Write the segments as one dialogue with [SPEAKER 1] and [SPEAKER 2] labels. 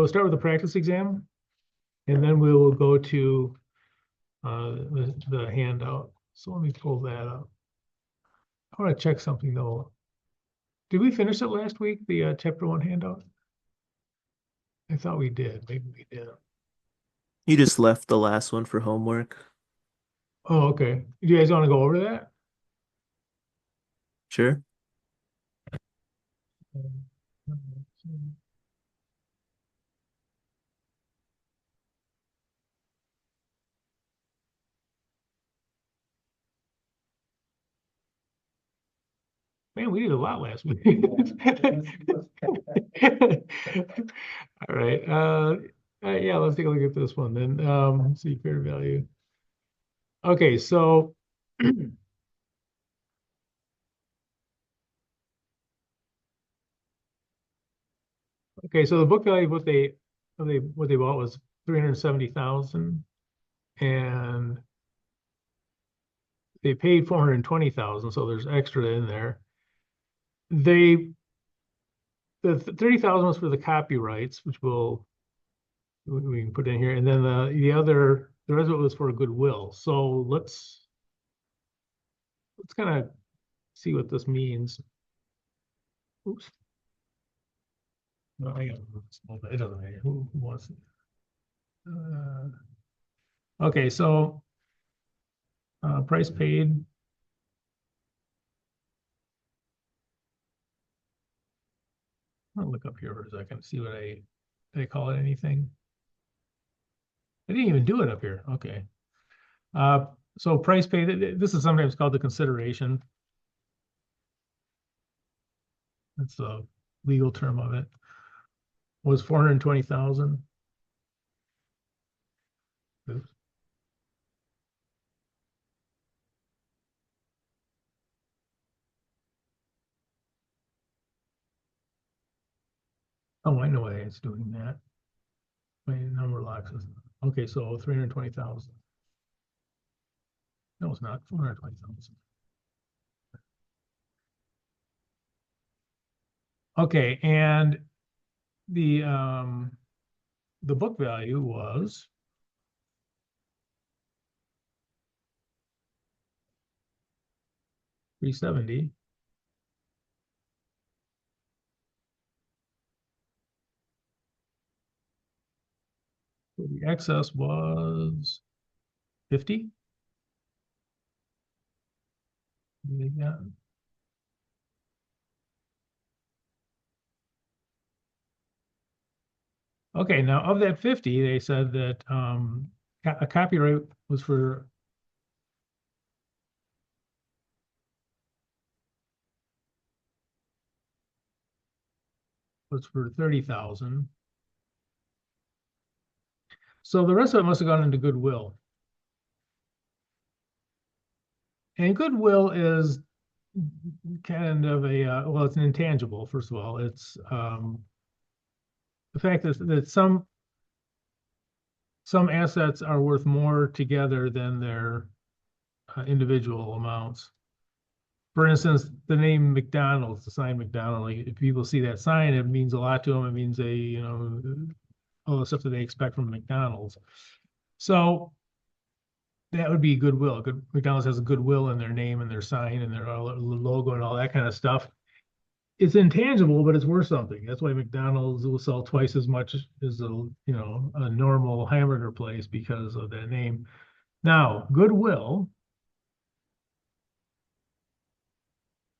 [SPEAKER 1] We'll start with the practice exam, and then we will go to the handout. So let me pull that up. I want to check something though. Did we finish it last week, the chapter 1 handout? I thought we did. Maybe we did.
[SPEAKER 2] You just left the last one for homework.
[SPEAKER 1] Oh, okay. Do you guys want to go over that?
[SPEAKER 2] Sure.
[SPEAKER 1] Man, we did a lot last week. All right. Yeah, let's take a look at this one then. Let's see, fair value. Okay, so okay, so the book value of what they bought was 370,000, and they paid 420,000, so there's extra in there. The 30,000 was for the copyrights, which we can put in here, and then the rest of it was for goodwill. So let's kind of see what this means. Oops. No, I got it doesn't matter. Who wants it? Okay, so price paid. I'll look up here for a second, see what did I call it anything? I didn't even do it up here. Okay. So price paid, this is sometimes called the consideration. That's the legal term of it. Was 420,000. Oops. Oh, I know why it's doing that. My number locks is okay, so 320,000. No, it's not 420,000. Okay, and the book value was 370. So the excess was 50. Yeah. Okay, now of that 50, they said that a copyright was for was for 30,000. So the rest of it must have gone into goodwill. And goodwill is kind of well, it's an intangible, first of all. It's the fact that some assets are worth more together than their individual amounts. For instance, the name McDonald's, the sign McDonald's, if people see that sign, it means a lot to them. It means all the stuff that they expect from McDonald's. So that would be goodwill. McDonald's has a goodwill in their name and their sign and their logo and all that kind of stuff. It's intangible, but it's worth something. That's why McDonald's will sell twice as much as a normal hamburger place because of that name. Now, goodwill,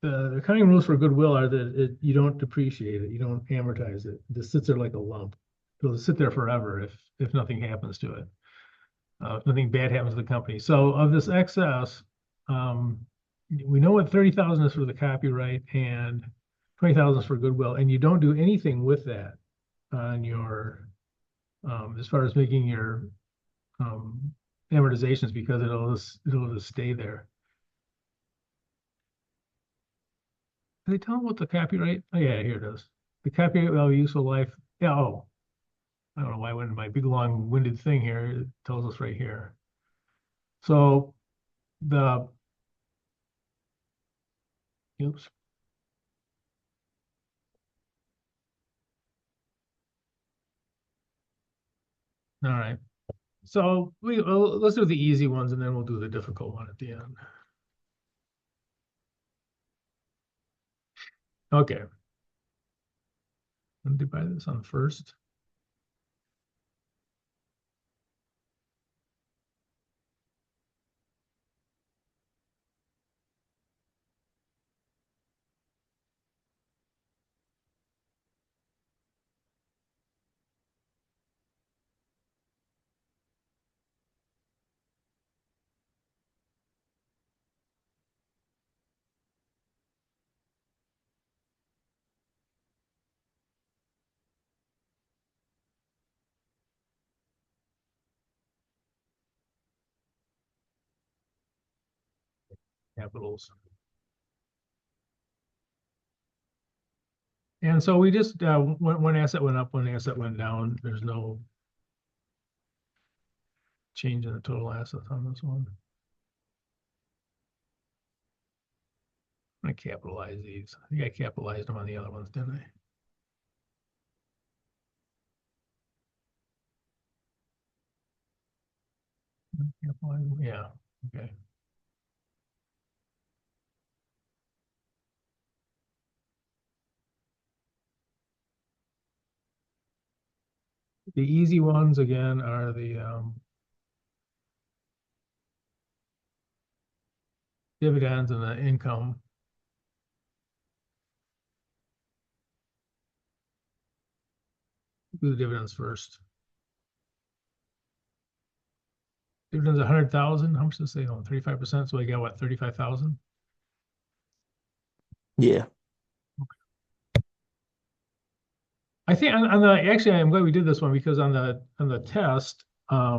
[SPEAKER 1] the accounting rules for goodwill are that you don't depreciate it, you don't amortize it. It just sits there like a lump. It'll sit there forever if nothing happens to it. If nothing bad happens to the company. So of this excess, we know what 30,000 is for the copyright and 20,000 is for goodwill, and you don't do anything with that on your as far as making your amortizations because it'll just stay there. Did they tell them what the copyright? Oh yeah, here it is. The copyright value useful life. Yeah, oh, I don't know why I went in my big long-winded thing here. It tells us right here. So the oops. All right. So let's do the easy ones and then we'll do the difficult one at the end. Okay. I'm gonna divide this on first. Capitals. And so we just one asset went up, one asset went down. There's no change in the total assets on this one. I'm gonna capitalize these. I think I capitalized them on the other ones, didn't I? Capitalize them? Yeah. Okay. The easy ones again are the dividends and the income. Do the dividends first. Dividends 100,000. How much does they own? 35%. So I got what, 35,000?
[SPEAKER 2] Yeah.
[SPEAKER 1] I think on the actually I'm glad we did this one because on the test, I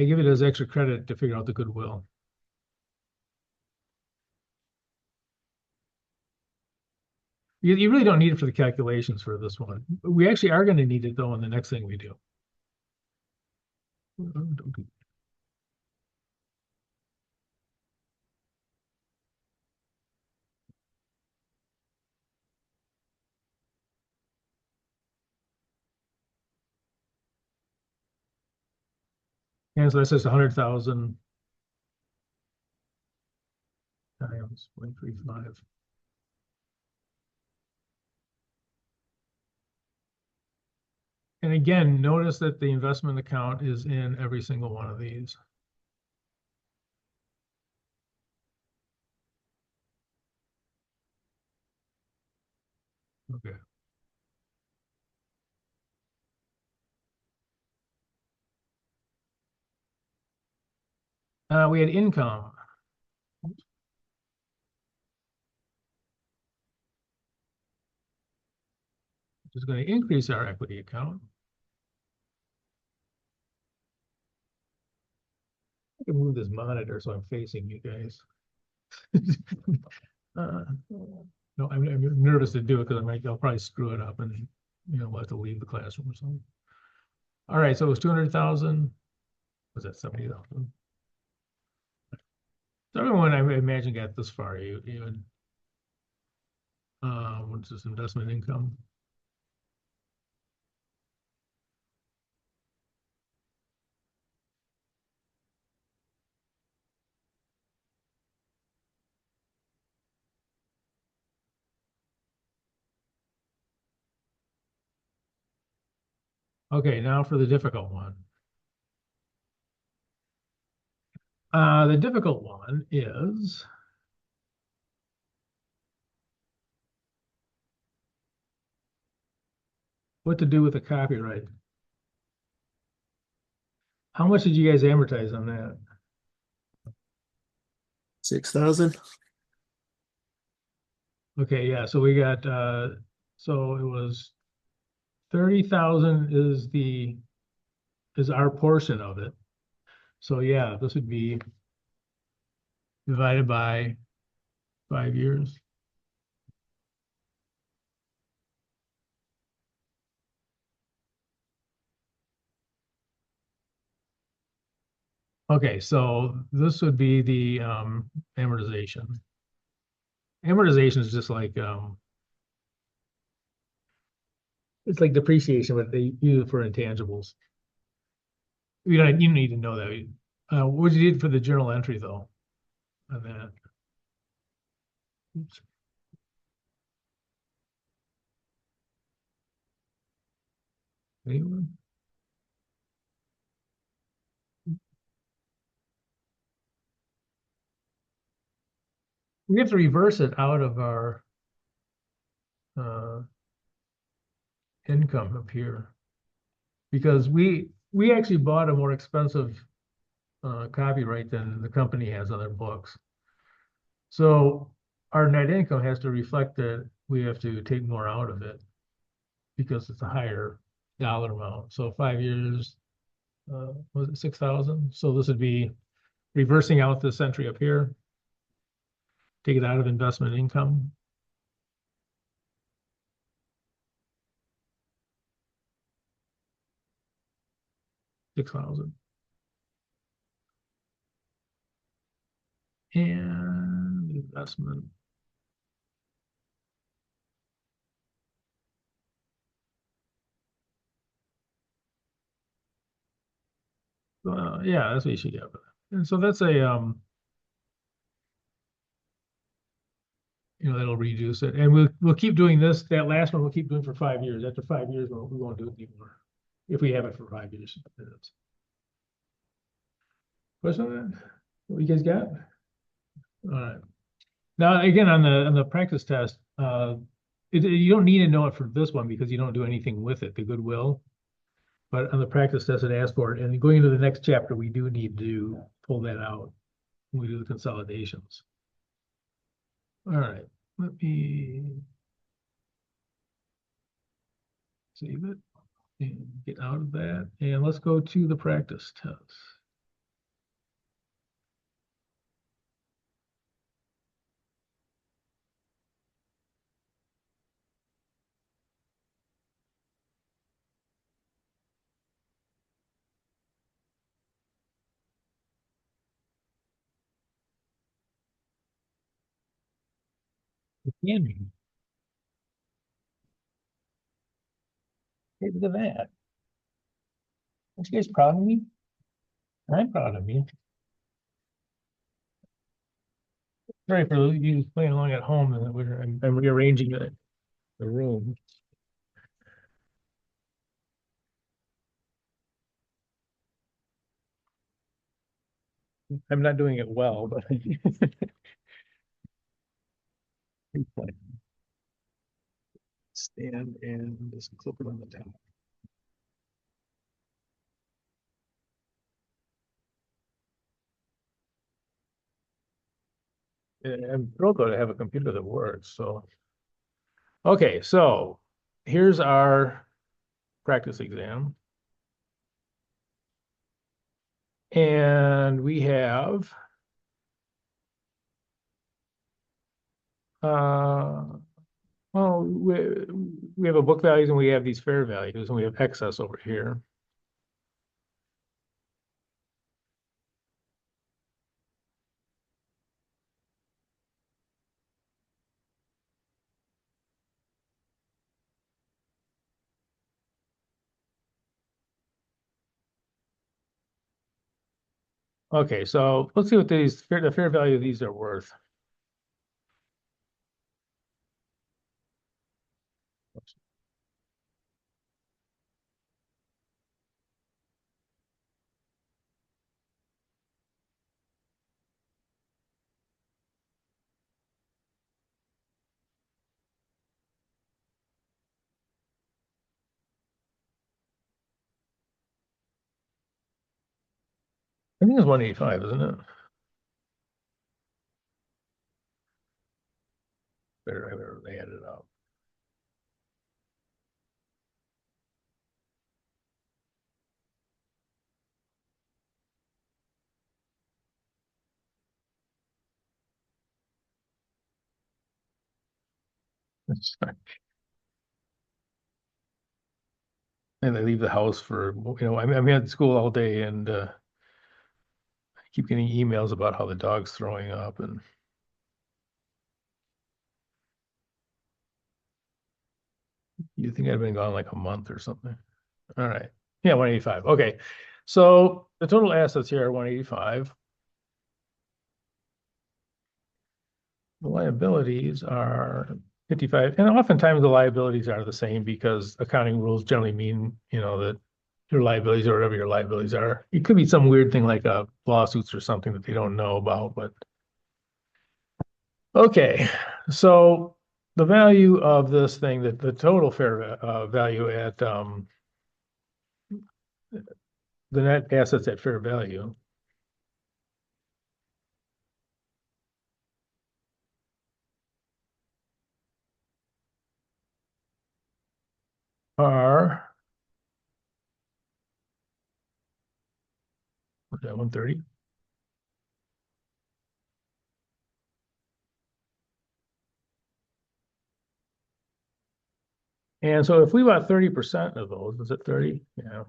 [SPEAKER 1] give it as extra credit to figure out the goodwill. You really don't need it for the calculations for this one. We actually are going to need it though in the next thing we do. And so that's just 100,000 times 0.35. And again, notice that the investment account is in every single one of these. Okay. We had income. Which is going to increase our equity account. I can move this monitor so I'm facing you guys. No, I'm nervous to do it because I'll probably screw it up and we'll have to leave the classroom or something. All right, so it was 200,000. Was that 70,000? So everyone I imagine got this far. You even what's this investment income? Okay, now for the difficult one. The difficult one is what to do with the copyright. How much did you guys amortize on that?
[SPEAKER 2] 6,000.
[SPEAKER 1] Okay, yeah, so we got so it was 30,000 is our portion of it. So yeah, this would be divided by 5 years. Okay, so this would be the amortization. Amortization is just like It's like depreciation, but they use it for intangibles. You don't need to know that. What you did for the journal entry though, on that. Oops. Anyone? We have to reverse it out of our uh, income up here because we actually bought a more expensive copyright than the company has on their books. So our net income has to reflect that we have to take more out of it because it's a higher dollar amount. So 5 years, was it 6,000? So this would be reversing out this entry up here, take it out of investment income. 6,000. And investment. Yeah, that's what you should get. And so that's a that'll reduce it. And we'll keep doing this. That last one we'll keep doing for 5 years. After 5 years, we won't do it anymore. If we have it for 5 years. Question on that? What you guys got? All right. Now again on the practice test, you don't need to know it for this one because you don't do anything with it, the goodwill. But on the practice test, it asks for it. And going into the next chapter, we do need to pull that out when we do the consolidations. All right. Let me save it and get out of that. And let's go to the practice test. Candy. Hey, look at that. Aren't you guys proud of me? I'm proud of me. Sorry for you playing along at home and I'm rearranging the room. I'm not doing it well, but stand and just clip it on the top. I'm thrilled to have a computer that works. So, okay, so here's our practice exam. And we have well, we have a book values and we have these fair values and we have excess over here. Okay, so let's see what the fair value of these are worth. I think it's 185, isn't it? Better add it up. And they leave the house for, I'm at school all day and I keep getting emails about how the dog's throwing up and You think I'd been gone like a month or something? All right. Yeah, 185. Okay. So the total assets here are 185. The liabilities are 55. And oftentimes the liabilities are the same because accounting rules generally mean, that your liabilities are whatever your liabilities are. It could be some weird thing like lawsuits or something that they don't know about, but okay. So the value of this thing, that the total fair value at the net assets at fair value are, what's that, 130? And so if we bought 30% of those, is it 30? Yeah.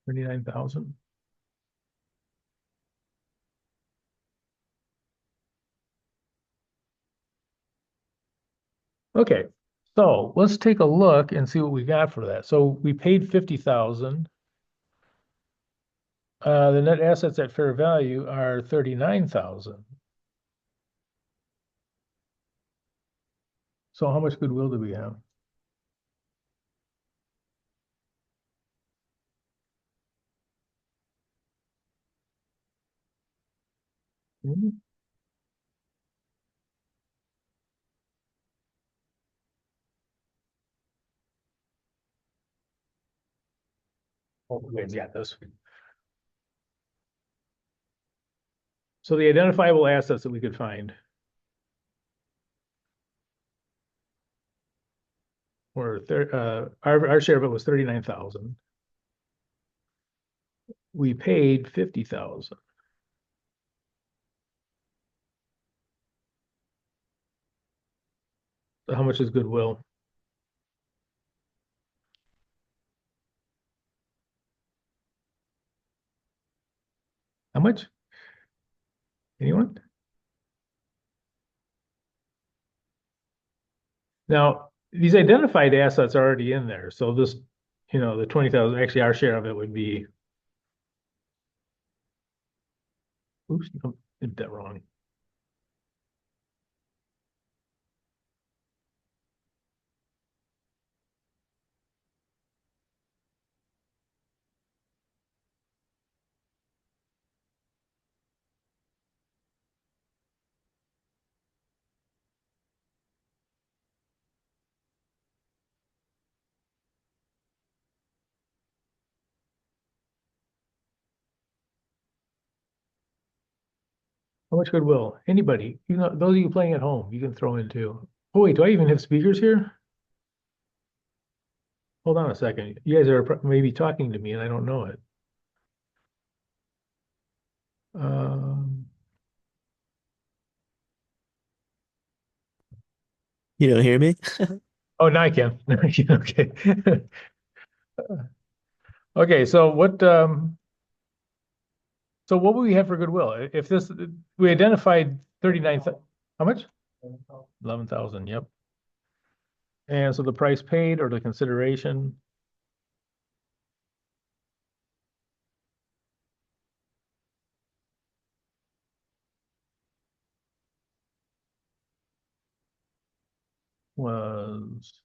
[SPEAKER 1] $39,000. Okay, so let's take a look and see what we got for that. So we paid 50,000. The net assets at fair value are 39,000. So how much goodwill do we have? Hmm. Oh, wait, yeah, this. So the identifiable assets that we could find were our share of it was 39,000. We paid 50,000. So how much is goodwill? How much? Anyone? Now, these identified assets are already in there. So this, the 20,000, actually our share of it would be, oops, no, did that wrong. How much goodwill? Anybody, those of you playing at home, you can throw in too. Oh wait, do I even have speakers here? Hold on a second. You guys are maybe talking to me and I don't know it. Um,
[SPEAKER 2] You don't hear me?
[SPEAKER 1] oh, now I can. Now I can. Okay. Okay, so what would we have for goodwill? If this, we identified 39, how much? 11,000, yep. And so the price paid or the consideration was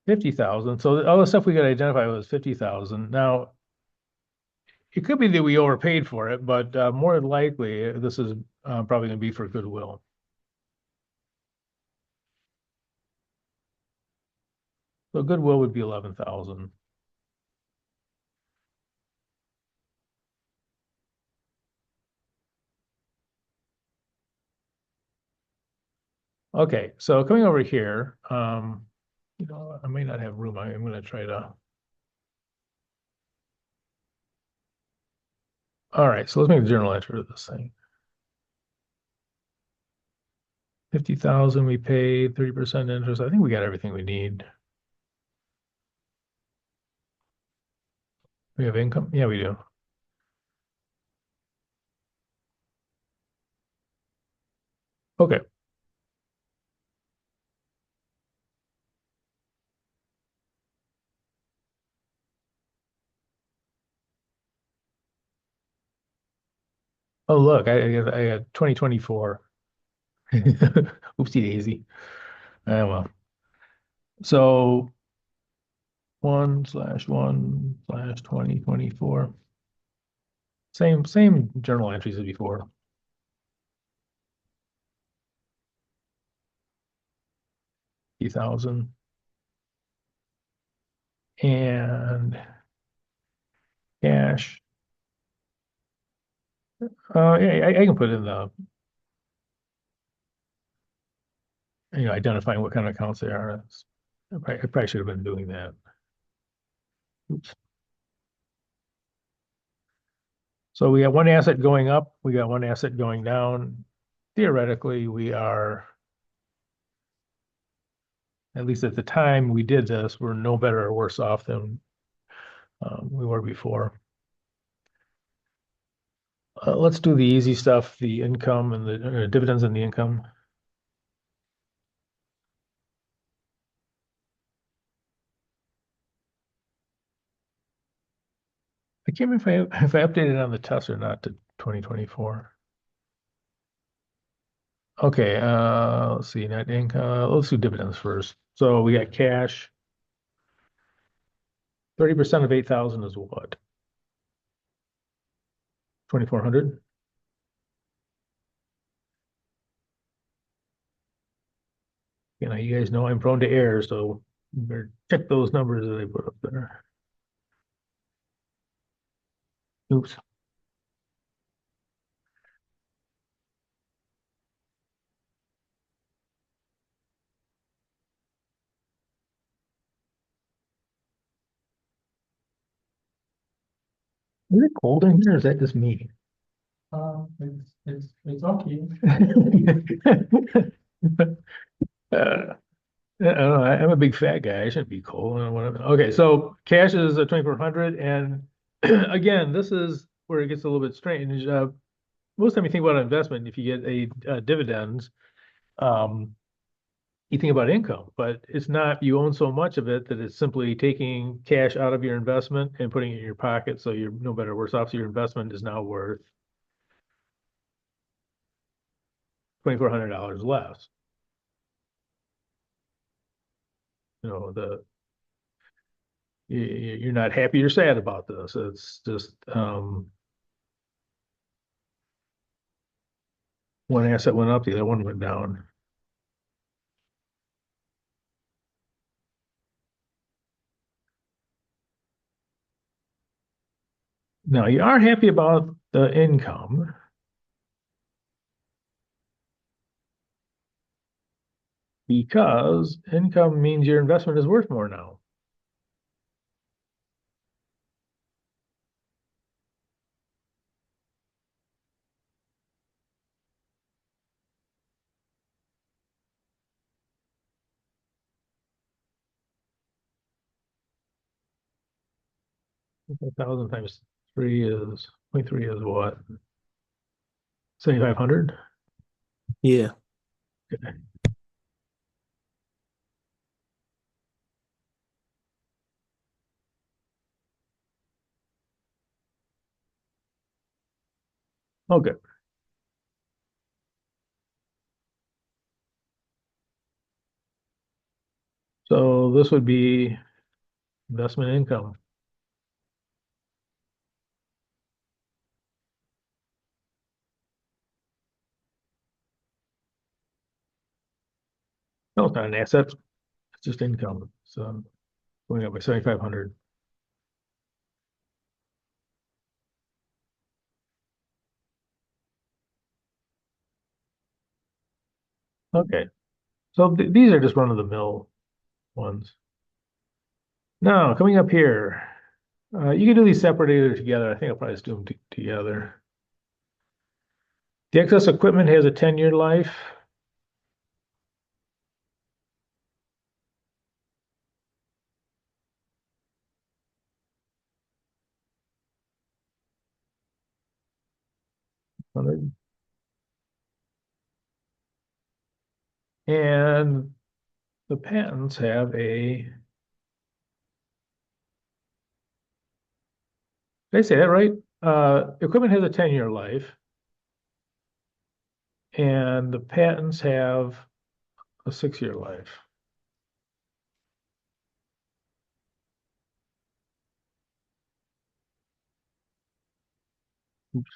[SPEAKER 1] 50,000. So all the stuff we got identified was 50,000. Now, it could be that we overpaid for it, but more than likely, this is probably going to be for goodwill. So goodwill would be 11,000. Okay, so coming over here, I may not have room. I'm going to try to. All right, so let's make a journal entry of this thing. 50,000 we paid, 30% interest. I think we got everything we need. We have income? Yeah, we do. Okay. Oh, look, I got 2024. Oopsie daisy. Well. So 1/1/2024. Same journal entries as before. 50,000. And cash. Yeah, I can put in the, identifying what kind of accounts they are. I probably should have been doing that. Oops. So we got one asset going up, we got one asset going down. Theoretically, we are, at least at the time we did this, we're no better or worse off than we were before. Let's do the easy stuff, the income and the dividends and the income. I can't remember if I updated on the test or not to 2024. Okay, let's see, net income. Let's do dividends first. So we got cash. 30% of 8,000 is what? 2,400? You guys know I'm prone to error, so you better check those numbers that I put up there. Oops. Is it cold in here? Or is that just me?
[SPEAKER 3] It's okay.
[SPEAKER 1] Uh, I don't know. I'm a big fat guy. I shouldn't be cold. I don't know what Okay, so cash is 2,400, and again, this is where it gets a little bit strange. Most time you think about an investment, if you get a dividends, um, you think about income, but it's not. You own so much of it that it's simply taking cash out of your investment and putting it in your pocket, so you're no better or worse off. So your investment is now worth $2,400 less. The you're not happy or sad about this. It's just one asset went up, the other one went down. Now you are happy about the income because income means your investment is worth more now. A thousand times three is 0.3 is what? 7,500?
[SPEAKER 2] Yeah.
[SPEAKER 1] Okay. Okay. So this would be investment income. No, it's not an asset. It's just income. So going up by 7,500. Okay. So these are just run of the mill ones. Now, coming up here, you can do these separated or together. I think I'll probably just do them together. The excess equipment has a 10-year life. 100. And the patents have did I say that right? Equipment has a 10-year life, and the patents have a 6-year life. Oops,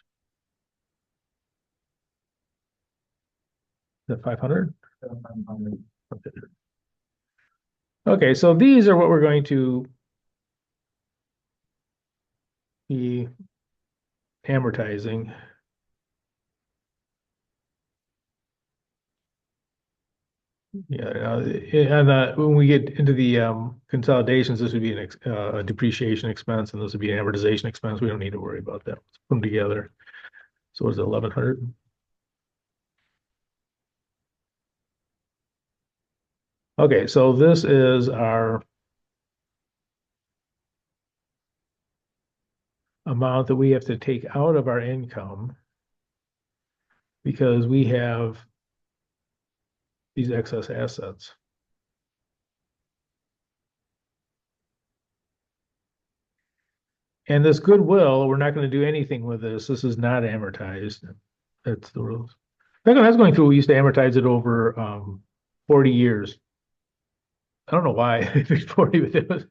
[SPEAKER 1] is that 500? Okay, so these are what we're going to be amortizing. Yeah, and when we get into the consolidations, this would be a depreciation expense, and this would be an amortization expense. We don't need to worry about that. Let's put them together. So what is it, 1,100? Okay, so this is our amount that we have to take out of our income because we have these excess assets. And this goodwill, we're not going to do anything with this. This is not amortized. That's the rules. That's going through, we used to amortize it over 40 years. I don't know why it's 40, but it was,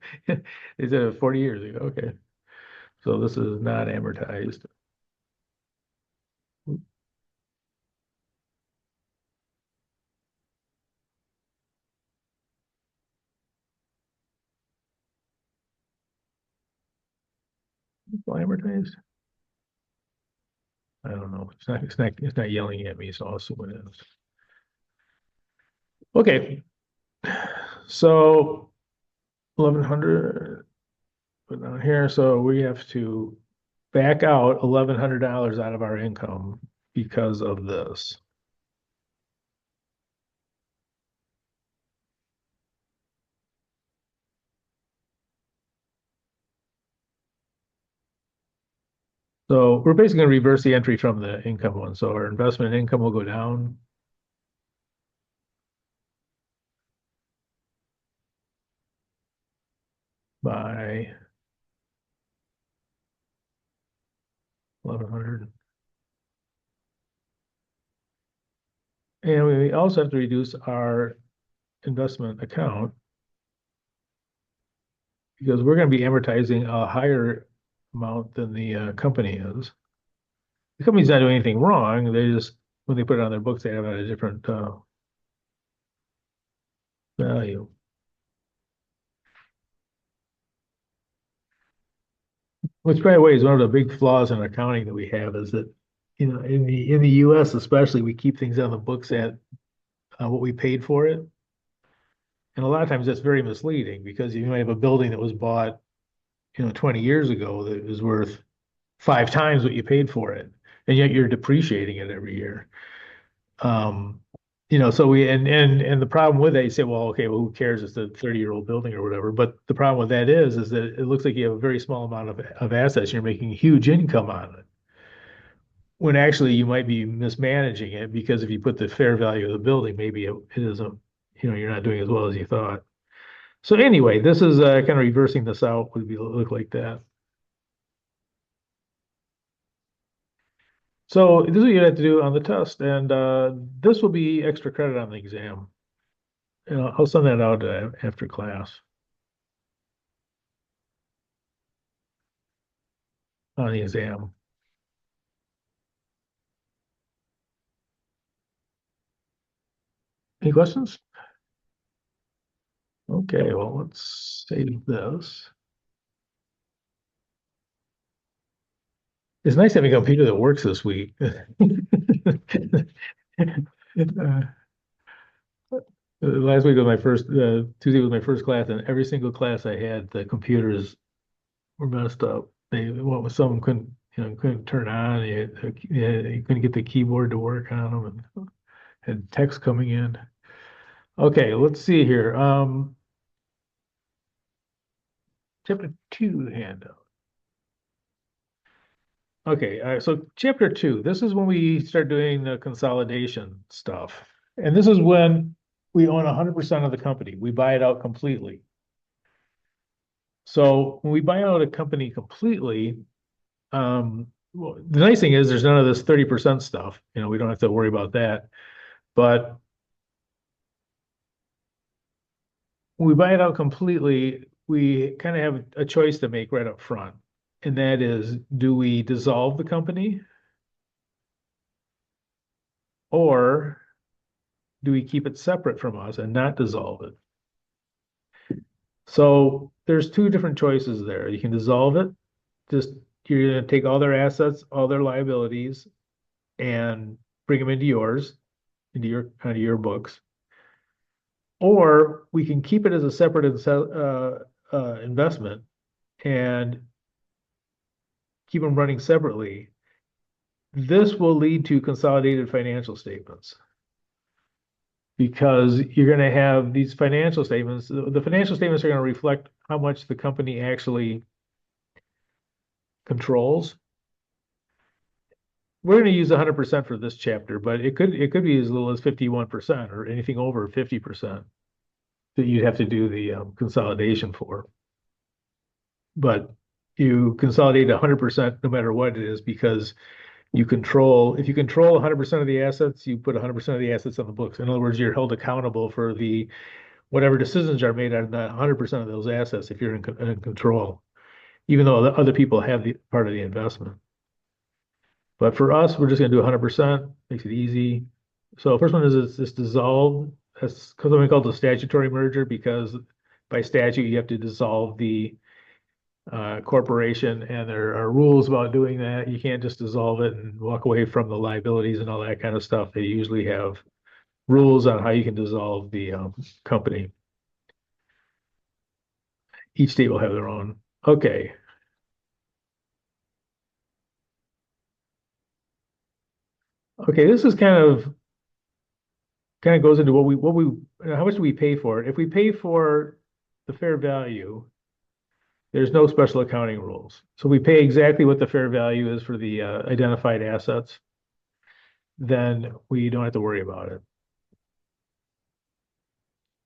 [SPEAKER 1] is it 40 years ago? Okay. So this is not amortized. Amortized? I don't know. It's not yelling at me, so I'll assume it is. Okay. So 1,100 put down here. So we have to back out $1,100 out of our income because of this. So we're basically going to reverse the entry from the income one. So our investment income will go down by 1,100. And we also have to reduce our investment account because we're going to be amortizing a higher amount than the company is. The company's not doing anything wrong. They just, when they put it on their books, they have it at a different value. Which, by the way, is one of the big flaws in accounting that we have is that, in the U.S. especially, we keep things on the books at what we paid for it. And a lot of times that's very misleading because you might have a building that was bought, 20 years ago that was worth 5 times what you paid for it, and yet you're depreciating it every year. Um, so and the problem with that, you say, well, okay, well, who cares? It's a 30-year-old building or whatever. But the problem with that is that it looks like you have a very small amount of assets. You're making huge income on it. When actually you might be mismanaging it because if you put the fair value of the building, maybe it isn't, you're not doing as well as you thought. So anyway, this is kind of reversing this out would look like that. So this is what you have to do on the test, and this will be extra credit on the exam. And I'll send that out after class on the exam. Any questions? Okay, well, let's save this. It's nice having a computer that works this week. Last week was my first, Tuesday was my first class, and every single class I had, the computers were messed up. Some of them couldn't turn on. You couldn't get the keyboard to work on them, and had text coming in. Okay, let's see here. Chapter 2 handout. Okay, so chapter 2, this is when we start doing the consolidation stuff. And this is when we own 100% of the company. We buy it out completely. So when we buy out a company completely, well, the nice thing is there's none of this 30% stuff. We don't have to worry about that. But when we buy it out completely, we kind of have a choice to make right up front. And that is, do we dissolve the company or do we keep it separate from us and not dissolve it? So there's two different choices there. You can dissolve it, just you're going to take all their assets, all their liabilities, and bring them into yours, into your books. Or we can keep it as a separate investment and keep them running separately. This will lead to consolidated financial statements because you're going to have these financial statements. The financial statements are going to reflect how much the company actually controls. We're going to use 100% for this chapter, but it could be as little as 51% or anything over 50% that you'd have to do the consolidation for. But you consolidate 100% no matter what it is because if you control 100% of the assets, you put 100% of the assets on the books. In other words, you're held accountable for the whatever decisions are made on that 100% of those assets if you're in control, even though the other people have the part of the investment. But for us, we're just going to do 100%, makes it easy. So first one is this dissolve. That's something called the statutory merger because by statute you have to dissolve the corporation, and there are rules about doing that. You can't just dissolve it and walk away from the liabilities and all that kind of stuff. They usually have rules on how you can dissolve the company. Each state will have their own. Okay. Okay, this is kind of goes into how much do we pay for it? If we pay for the fair value, there's no special accounting rules. So we pay exactly what the fair value is for the identified assets, then we don't have to worry about it.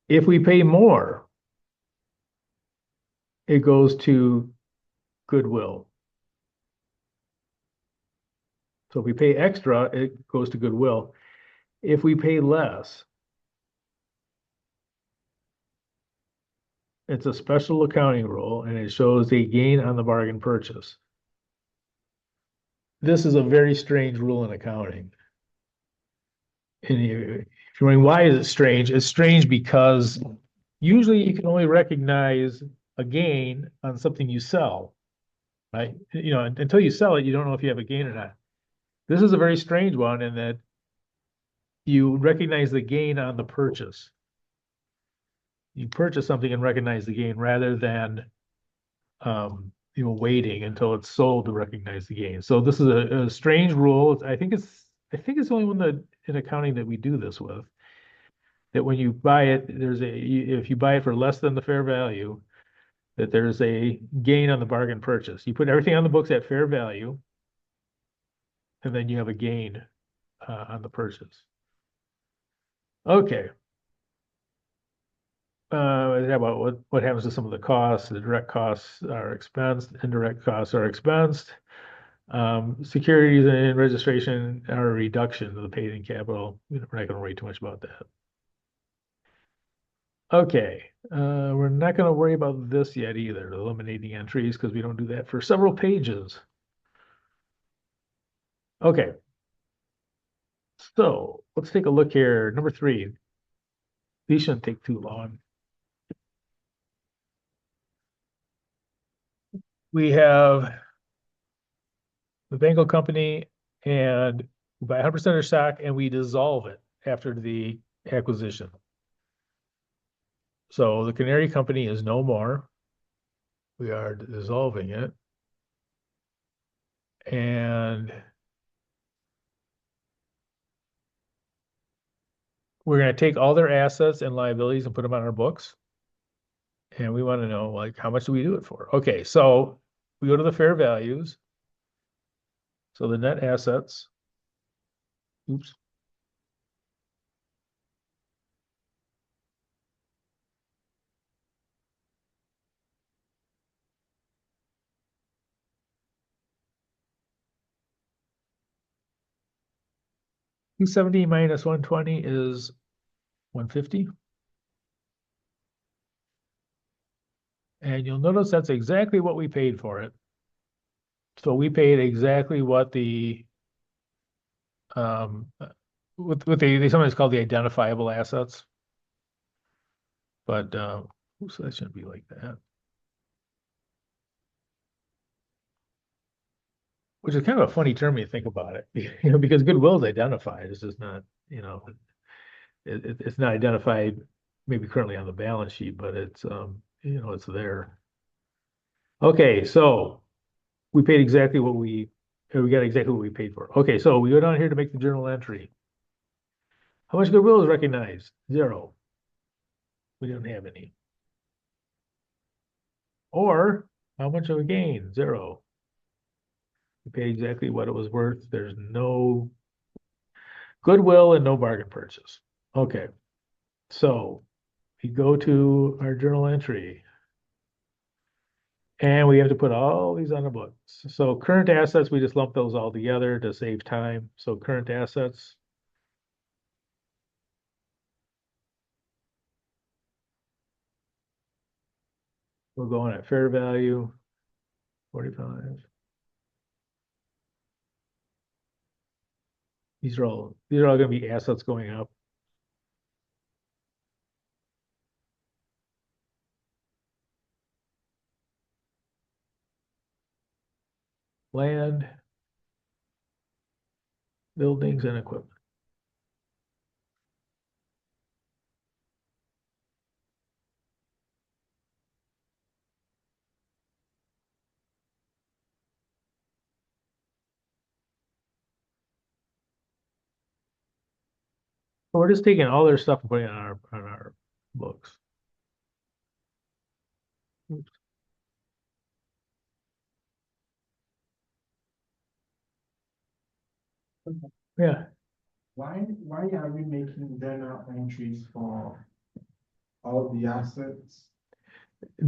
[SPEAKER 1] If we pay more, it goes to goodwill. So if we pay extra, it goes to goodwill. If we pay less, it's a special accounting rule and it shows a gain on the bargain purchase. This is a very strange rule in accounting. And if you're wondering why is it strange? It's strange because usually you can only recognize a gain on something you sell, right? Until you sell it, you don't know if you have a gain or not. This is a very strange one in that you recognize the gain on the purchase. You purchase something and recognize the gain rather than waiting until it's sold to recognize the gain. So this is a strange rule. I think it's the only one that in accounting that we do this with. That when you buy it, if you buy it for less than the fair value, that there's a gain on the bargain purchase. You put everything on the books at fair value, and then you have a gain on the purchase. Okay. About what happens to some of the costs. The direct costs are expensed, indirect costs are expensed. Securities and registration are a reduction of the paid-in capital. We're not going to worry too much about that. Okay, we're not going to worry about this yet either, eliminating entries, because we don't do that for several pages. Okay, so let's take a look here. Number 3. These shouldn't take too long. We have the Bengal company, and we buy 100% of stock, and we dissolve it after the acquisition. So the Canary Company is no more. We are dissolving it. And we're going to take all their assets and liabilities and put them on our books. And we want to know, like, how much do we do it for? Okay, so we go to the fair values. So the net assets. Oops. $270 minus 120 is 150. And you'll notice that's exactly what we paid for it. So we paid exactly what the what they sometimes call the identifiable assets. But oops, that shouldn't be like that. Which is kind of a funny term when you think about it, you know, because goodwill is identified. It's just not, you know, it's not identified maybe currently on the balance sheet, but it's you know, it's there. Okay, so we paid exactly what we got exactly what we paid for. Okay, so we go down here to make the journal entry. How much goodwill is recognized? 0. We don't have any. Or how much of a gain? 0. We paid exactly what it was worth. There's no goodwill and no bargain purchase. Okay, so we go to our journal entry. And we have to put all these on the books. So current assets, we just lump those all together to save time. So current assets. We're going at fair value, 45. These are all going to be assets going up. Land, buildings, and equipment. So we're just taking all their stuff and putting it on our books. Oops. Yeah,
[SPEAKER 3] Why are we making journal entries for all the assets?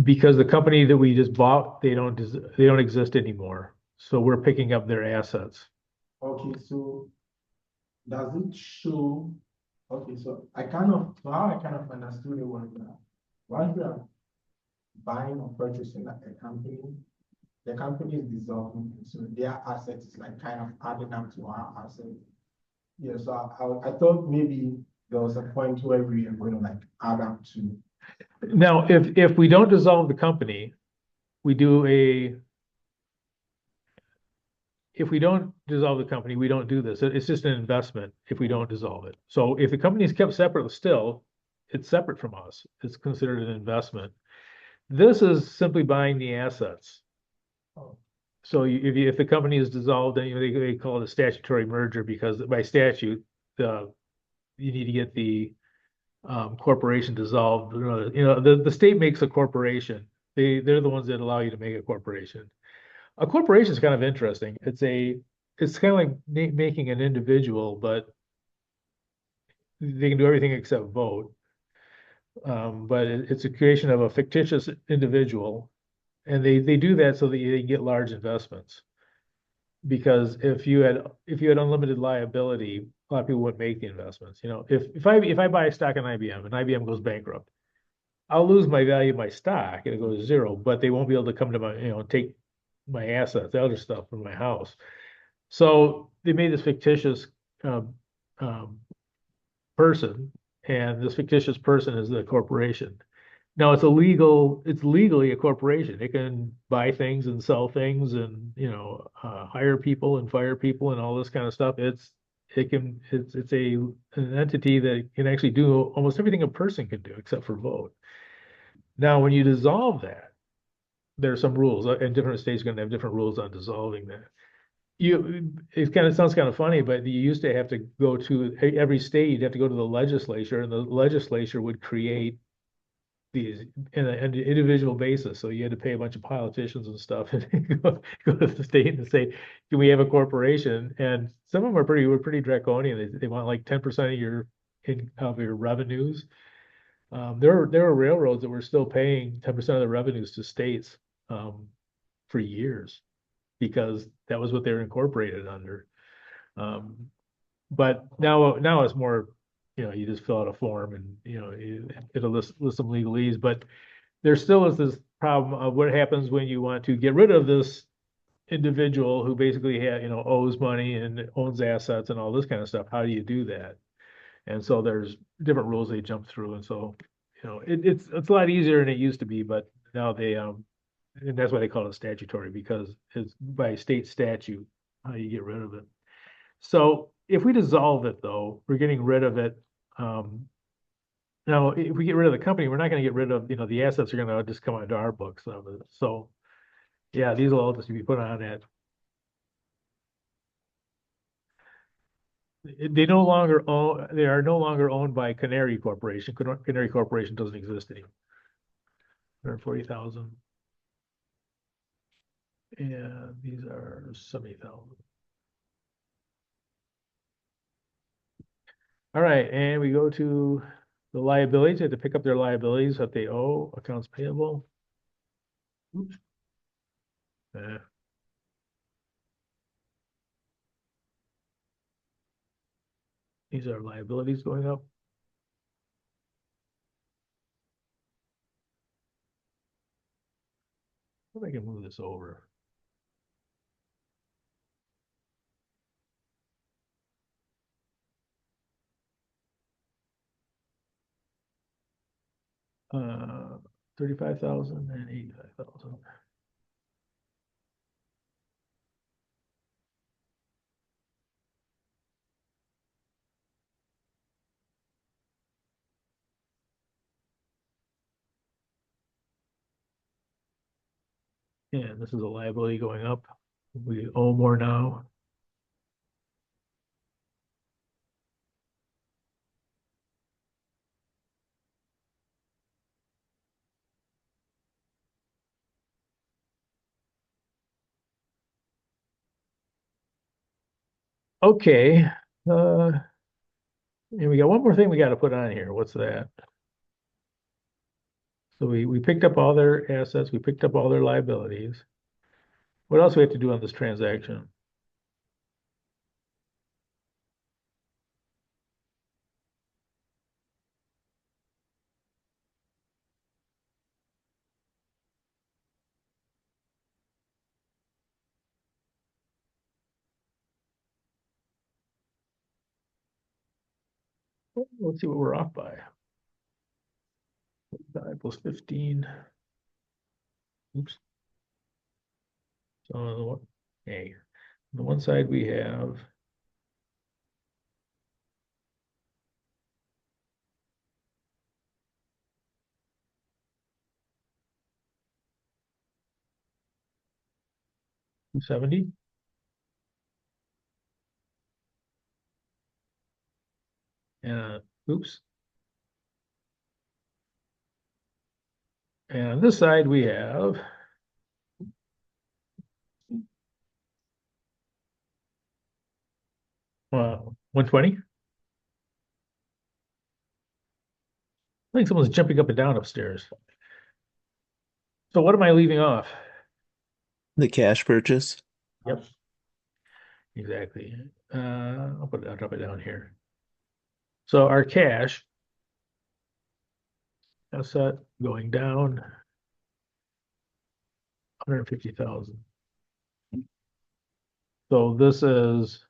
[SPEAKER 1] because the company that we just bought, they don't exist anymore. So we're picking up their assets.
[SPEAKER 3] Okay, so does it show? Okay, so how I kind of understood it was that once we are buying or purchasing like a company, the company is dissolving, so their assets is like kind of adding up to our assets. Yeah, so I thought maybe there was a point where we are going to like add up to.
[SPEAKER 1] Now, if we don't dissolve the company, we do if we don't dissolve the company, we don't do this. It's just an investment if we don't dissolve it. So if the company is kept separate still, it's separate from us. It's considered an investment. This is simply buying the assets. So if the company is dissolved, then they call it a statutory merger because by statute, you need to get the corporation dissolved. The state makes a corporation. They're the ones that allow you to make a corporation. A corporation is kind of interesting. It's kind of like making an individual, but they can do everything except vote. But it's a creation of a fictitious individual, and they do that so that they can get large investments. Because if you had unlimited liability, a lot of people wouldn't make the investments. You know, if I buy a stock in IBM and IBM goes bankrupt, I'll lose my value of my stock and it goes to 0, but they won't be able to come to my, take my assets, the other stuff from my house. So they made this fictitious person, and this fictitious person is the corporation. Now it's legally a corporation. It can buy things and sell things and, hire people and fire people and all this kind of stuff. It's an entity that can actually do almost everything a person can do except for vote. Now, when you dissolve that, there are some rules, and different states are going to have different rules on dissolving that. It sounds kind of funny, but you used to have to go to every state, you'd have to go to the legislature, and the legislature would create these in an individual basis. So you had to pay a bunch of politicians and stuff and go to the state and say, can we have a corporation? And some of them were pretty draconian. They want like 10% of your revenues. There were railroads that were still paying 10% of the revenues to states for years because that was what they were incorporated under. But now it's more, you just fill out a form and it'll list some legalese. But there still is this problem of what happens when you want to get rid of this individual who basically owes money and owns assets and all this kind of stuff. How do you do that? And so there's different rules they jump through, and so it's a lot easier than it used to be. But now and that's why they call it statutory, because it's by state statute how you get rid of it. So if we dissolve it, though, we're getting rid of it. Now, if we get rid of the company, we're not going to get rid of, the assets are going to just come onto our books of it. So, yeah, these will all just be put on that. They are no longer owned by Canary Corporation. Canary Corporation doesn't exist anymore. 140,000. And these are 70,000. All right, and we go to the liabilities. They have to pick up their liabilities that they owe, accounts payable. Oops. These are liabilities going up. If I can move this over. Uh, 35,000 and 85,000. And this is a liability going up. We owe more now. Okay. And we got one more thing we got to put on here. What's that? So we picked up all their assets. We picked up all their liabilities. What else do we have to do on this transaction? Let's see what we're off by. 5 plus 15. Oops. So on the on the one side we have $270. Oops. And on this side we have 120. I think someone's jumping up and down upstairs. So what am I leaving off?
[SPEAKER 2] The cash purchase.
[SPEAKER 1] Yep. Exactly. I'll drop it down here. So our cash asset going down 150,000. So this is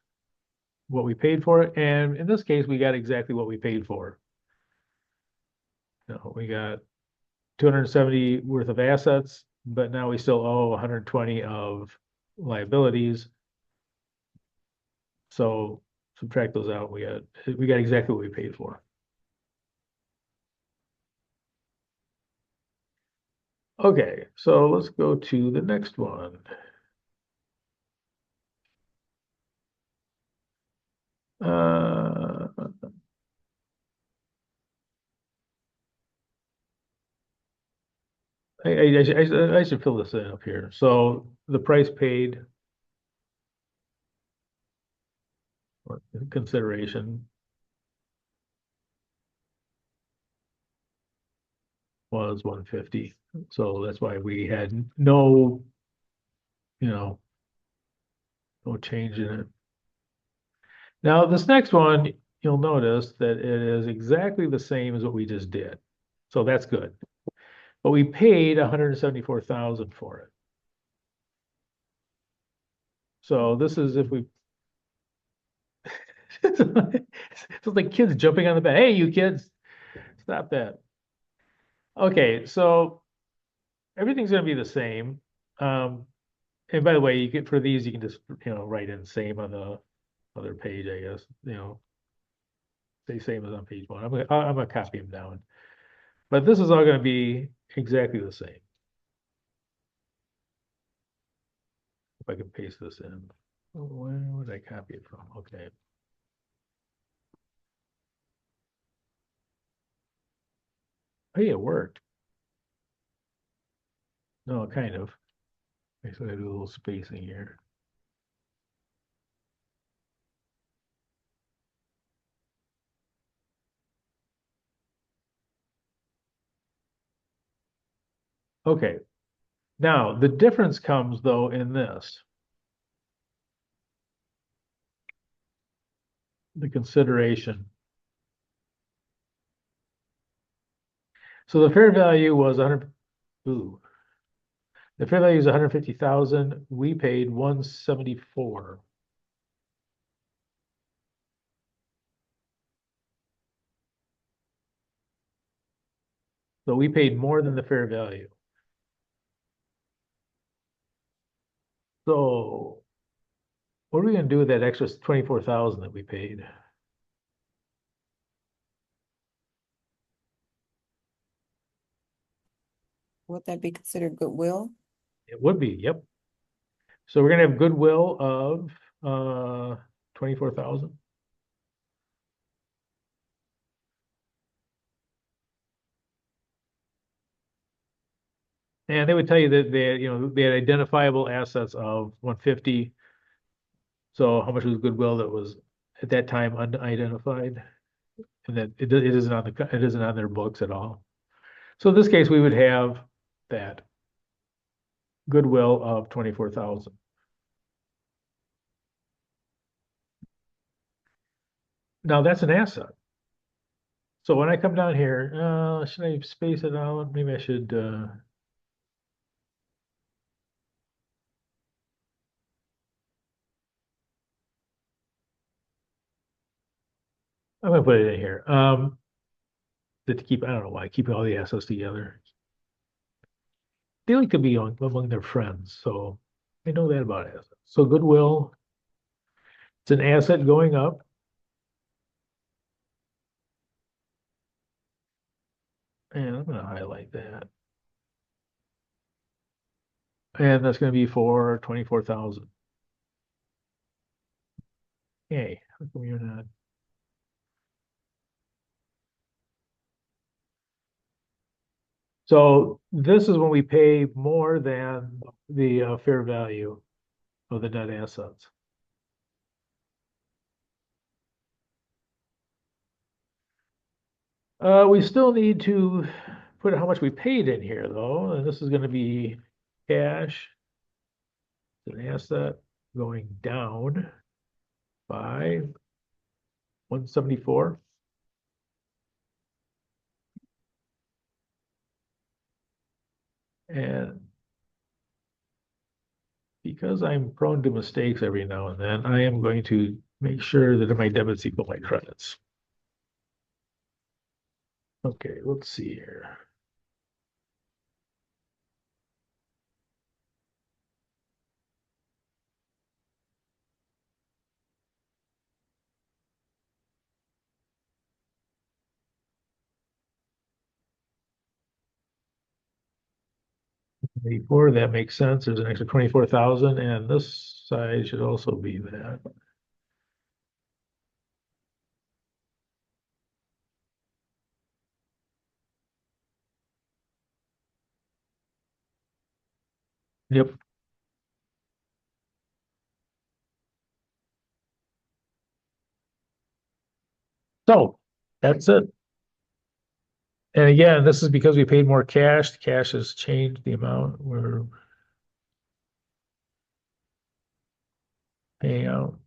[SPEAKER 1] what we paid for it. And in this case, we got exactly what we paid for. We got 270 worth of assets, but now we still owe 120 of liabilities. So subtract those out. We got exactly what we paid for. Okay, so let's go to the next one. I should fill this in up here. So the price paid or consideration was 150. So that's why we had no, no change in it. Now, this next one, you'll notice that it is exactly the same as what we just did. So that's good. But we paid 174,000 for it. So this is if we it's like kids jumping on the bed. Hey, you kids, stop that. Okay, so everything's gonna be the same. And by the way, you can for these, you can just write in same on the other page, I guess. Say same as on page one. I'm gonna copy them down. But this is all gonna be exactly the same. If I can paste this in. Where would I copy it from? Okay. Hey, it worked. No, kind of. Okay, so I do a little spacing here. Okay. Now, the difference comes though in this. The consideration. So the fair value was 100. Ooh. The fair value is 150,000. We paid 174. So we paid more than the fair value. So what are we gonna do with that extra 24,000 that we paid?
[SPEAKER 4] Would that be considered goodwill?
[SPEAKER 1] It would be, yep. So we're gonna have goodwill of 24,000. And they would tell you that they had identifiable assets of 150. So how much was goodwill that was at that time unidentified? And that it isn't on their books at all. So in this case, we would have that goodwill of 24,000. Now that's an asset. So when I come down here, should I space it out? Maybe I should. I'm gonna put it in here. To keep, I don't know why, keep all the assets together. They like to be among their friends, so I know that about assets. So goodwill, it's an asset going up. And I'm gonna highlight that. And that's gonna be for 24,000. Hey, how come you're not? So this is when we pay more than the fair value of the net assets. We still need to put how much we paid in here though, and this is gonna be cash. It's an asset going down by 174. And because I'm prone to mistakes every now and then, I am going to make sure that my debits equal my credits. Okay, let's see here. Before that makes sense. There's an extra 24,000, and this side should also be that. Yep. So that's it. And again, this is because we paid more cash. Cash has changed the amount we're paying out.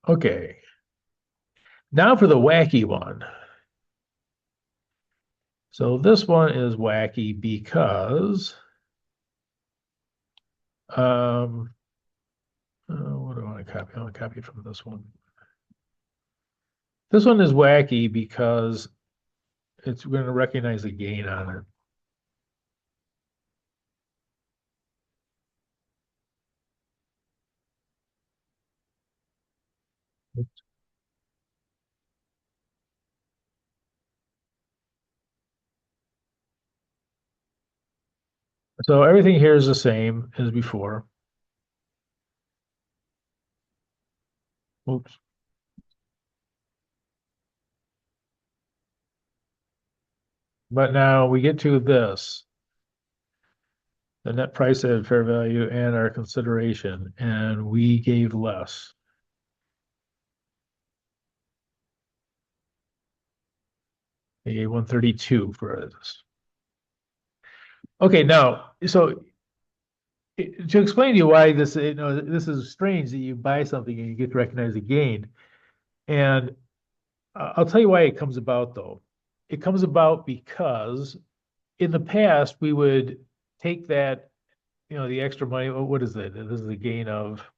[SPEAKER 1] Okay. Now for the wacky one. So this one is wacky because what do I want to copy? I want to copy it from this one. This one is wacky because we're going to recognize a gain on it. So everything here is the same as before. Oops. But now we get to this, the net price at fair value and our consideration, and we gave less. They gave 132 for this. Okay, now, so to explain to you why this, this is strange that you buy something and you get to recognize a gain. And I'll tell you why it comes about though. It comes about because in the past, we would take that, the extra money. What is it? This is a gain of,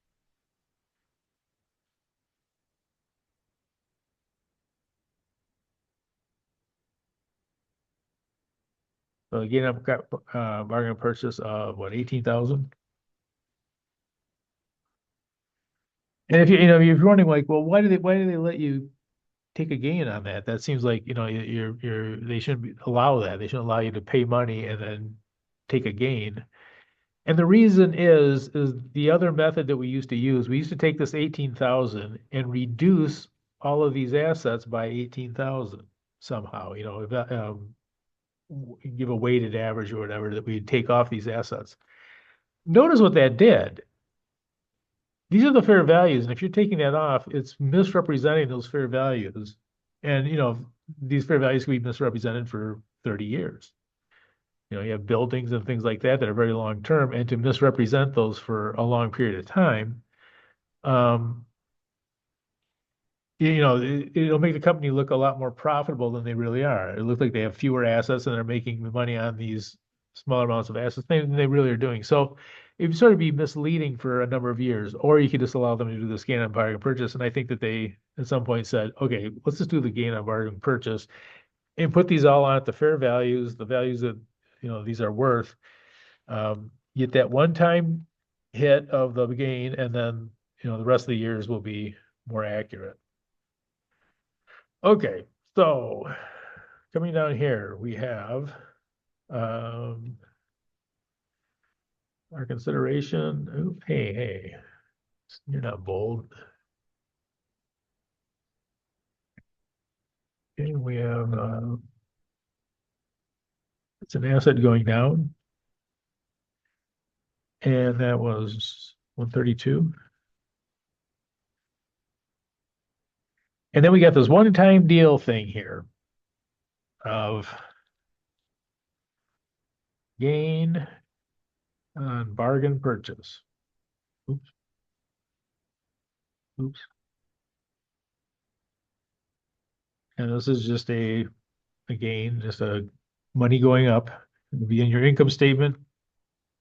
[SPEAKER 1] a gain of bargain purchase of what, 18,000? And if if you're wondering like, well, why do they let you take a gain on that? That seems like, they shouldn't allow that. They shouldn't allow you to pay money and then take a gain. And the reason is the other method that we used to use. We used to take this 18,000 and reduce all of these assets by 18,000 somehow, give a weighted average or whatever that we'd take off these assets. Notice what that did. These are the fair values, and if you're taking that off, it's misrepresenting those fair values. And these fair values can be misrepresented for 30 years. You have buildings and things like that are very long term, and to misrepresent those for a long period of time, um, it'll make the company look a lot more profitable than they really are. It looks like they have fewer assets and they're making money on these smaller amounts of assets than they really are doing. So it would sort of be misleading for a number of years, or you could just allow them to do this gain on bargain purchase. And I think that they at some point said, okay, let's just do the gain on bargain purchase and put these all on at the fair values, the values that these are worth. Get that one-time hit of the gain, and then the rest of the years will be more accurate. Okay, so coming down here, we have our consideration. Oh, hey, you're not bold. Okay, we have it's an asset going down, and that was 132. And then we got this one-time deal thing here of gain on bargain purchase. Oops. Oops. And this is just again, just a money going up. It'll be in your income statement.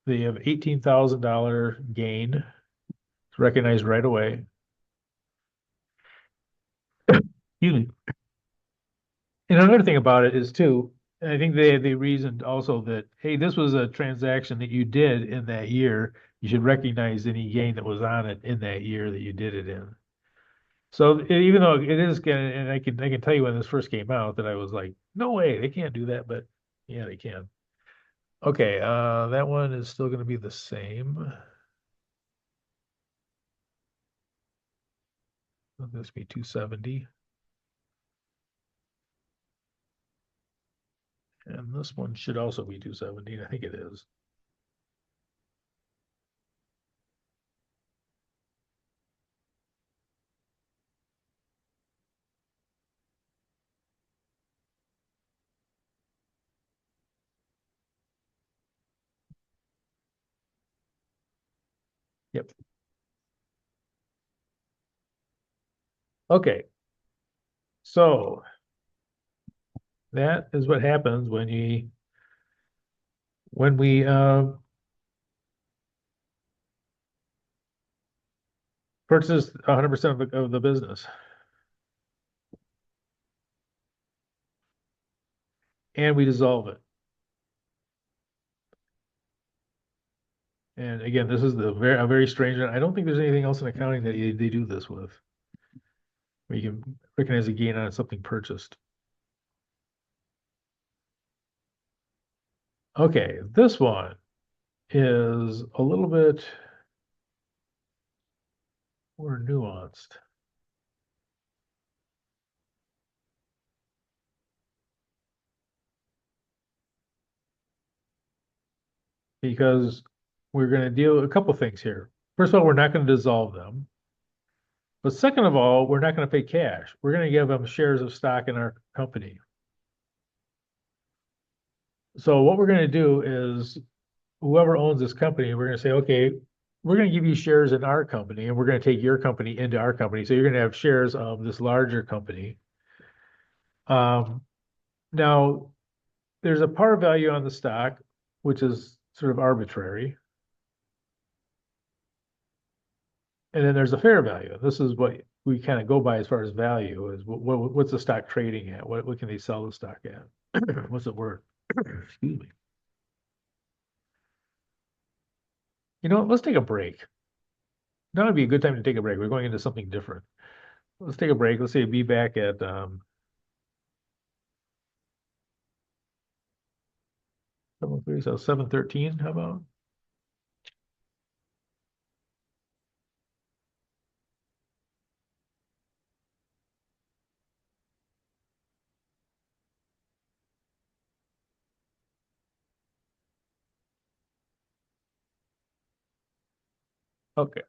[SPEAKER 1] They have $18,000 gain. It's recognized right away. Excuse me. And another thing about it is too, I think they reasoned also that, hey, this was a transaction that you did in that year. You should recognize any gain that was on it in that year that you did it in. So even though it is gonna, and I can tell you when this first came out that I was like, no way, they can't do that, but yeah, they can. Okay, that one is still gonna be the same. This be 270. And this one should also be 217. I think it is. Yep. Okay. So that is what happens when we purchase 100% of the business. And we dissolve it. And again, this is a very strange one. I don't think there's anything else in accounting that they do this with. Where you can recognize a gain on something purchased. Okay, this one is a little bit more nuanced. Because we're going to deal a couple things here. First of all, we're not going to dissolve them. But second of all, we're not going to pay cash. We're going to give them shares of stock in our company. So what we're going to do is whoever owns this company, we're going to say, okay, we're going to give you shares in our company and we're going to take your company into our company. So you're going to have shares of this larger company. Now, there's a par value on the stock, which is sort of arbitrary. And then there's a fair value. This is what we kind of go by as far as value is what's the stock trading at? What can they sell the stock at? What's it worth? Excuse me. You know, let's take a break. Now would be a good time to take a break. We're going into something different. Let's take a break. Let's say be back at 7:30, so 7:13, how about? Okay.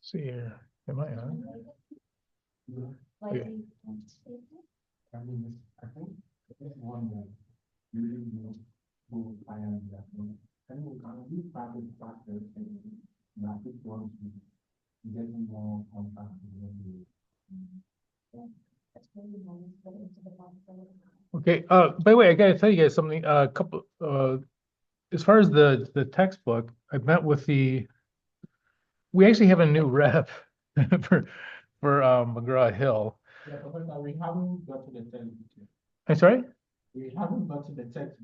[SPEAKER 1] See here, am I on? Okay.
[SPEAKER 3] I mean, I think this one that really know who I am that one. And we can be private factors and that it wants to get more contact with you.
[SPEAKER 1] Okay, by the way, I gotta tell you guys something, a couple, as far as the textbook, I met with we actually have a new rep for, McGraw Hill.
[SPEAKER 3] Yeah, Professor, we haven't got to the text.
[SPEAKER 1] I'm sorry?
[SPEAKER 3] We haven't got to the text.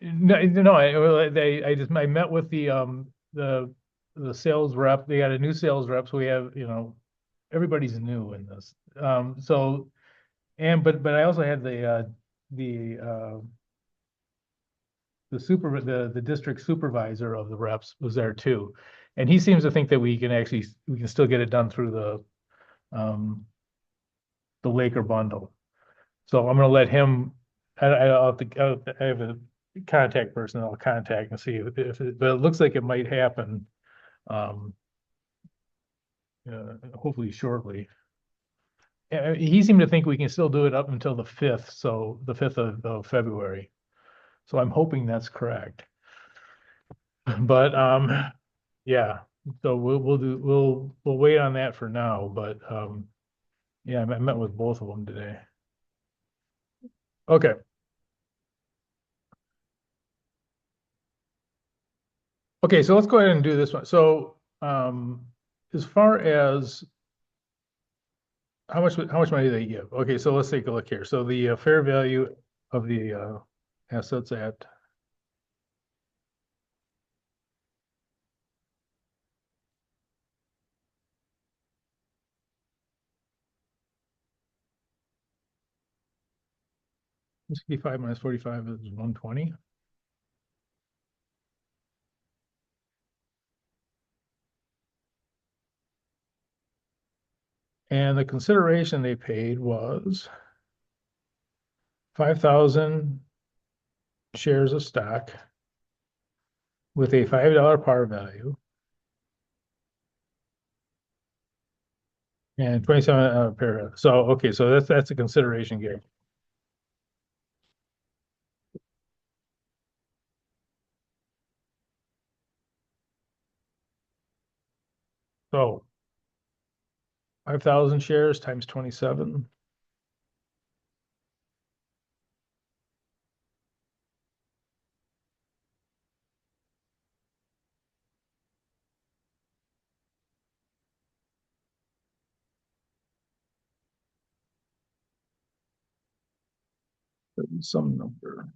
[SPEAKER 1] No, I met with the sales rep. They got a new sales rep, so we have, everybody's new in this. But I also had the district supervisor of the reps was there too. And he seems to think that we can still get it done through the Laker bundle. So I'm gonna let him, I have a contact person I'll contact and see but it looks like it might happen. Um, hopefully shortly. He seemed to think we can still do it up until the 5th, so the 5th of February. So I'm hoping that's correct. But yeah, so we'll wait on that for now, but yeah, I met with both of them today. Okay. Okay, so let's go ahead and do this one. So as far as how much money do they give? Okay, so let's take a look here. So the fair value of the assets at 65 minus 45 is 120. And the consideration they paid was 5,000 shares of stock with a $5 par value and 27 pair. So okay, so that's a consideration here. So 5,000 shares times 27. Some number.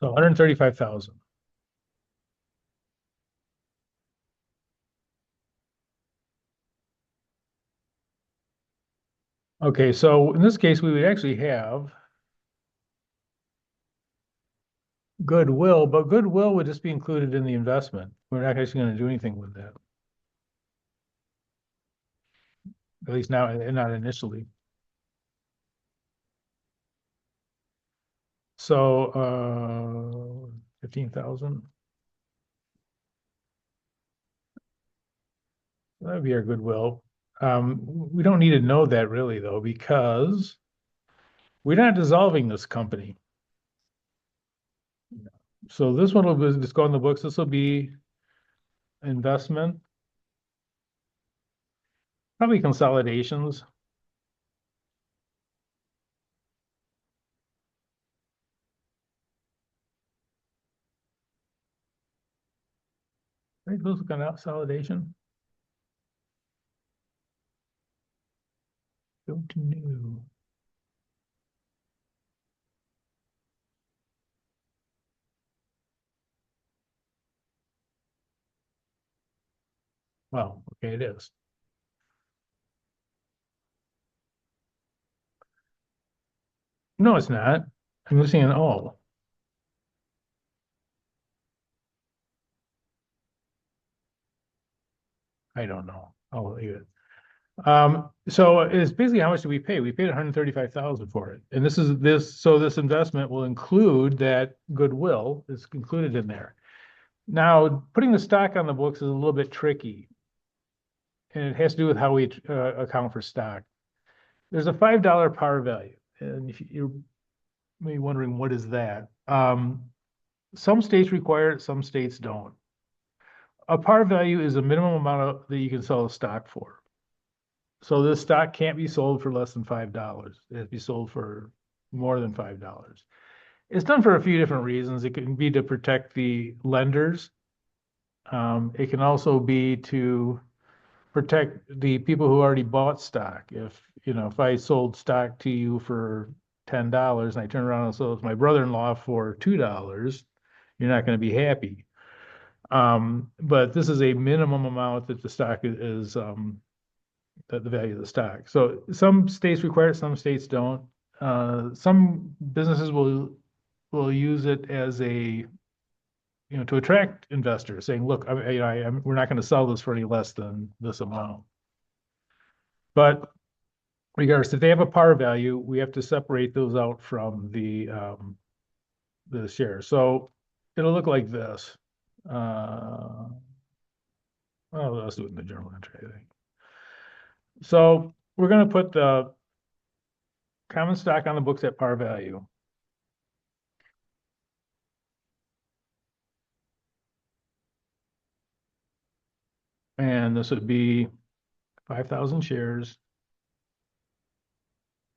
[SPEAKER 1] So 135,000. Okay, so in this case, we would actually have goodwill, but goodwill would just be included in the investment. We're not actually going to do anything with that. At least now, not initially. So 15,000. That would be our goodwill. We don't need to know that really though, because we're not dissolving this company. So this one will just go on the books. This will be investment. Probably consolidations. Right, those look on consolidation. Go to new. Well, okay, it is. No, it's not. I'm missing an O. I don't know. I'll leave it. So it's basically how much do we pay? We paid 135,000 for it. And this investment will include that goodwill is included in there. Now, putting the stock on the books is a little bit tricky. And it has to do with how we account for stock. There's a $5 par value. And if you're maybe wondering, what is that? Some states require it, some states don't. A par value is a minimum amount that you can sell a stock for. So this stock can't be sold for less than $5. It has to be sold for more than $5. It's done for a few different reasons. It can be to protect the lenders. It can also be to protect the people who already bought stock. If I sold stock to you for $10 and I turn around and sell it to my brother-in-law for $2, you're not going to be happy. But this is a minimum amount that the stock is the value of the stock. So some states require it, some states don't. Some businesses will use it as to attract investors, saying, "Look, we're not going to sell this for any less than this amount." But regardless, if they have a par value, we have to separate those out from the shares. So it'll look like this. Well, let's do it in the journal entry, I think. So we're going to put the common stock on the books at par value. And this would be 5,000 shares.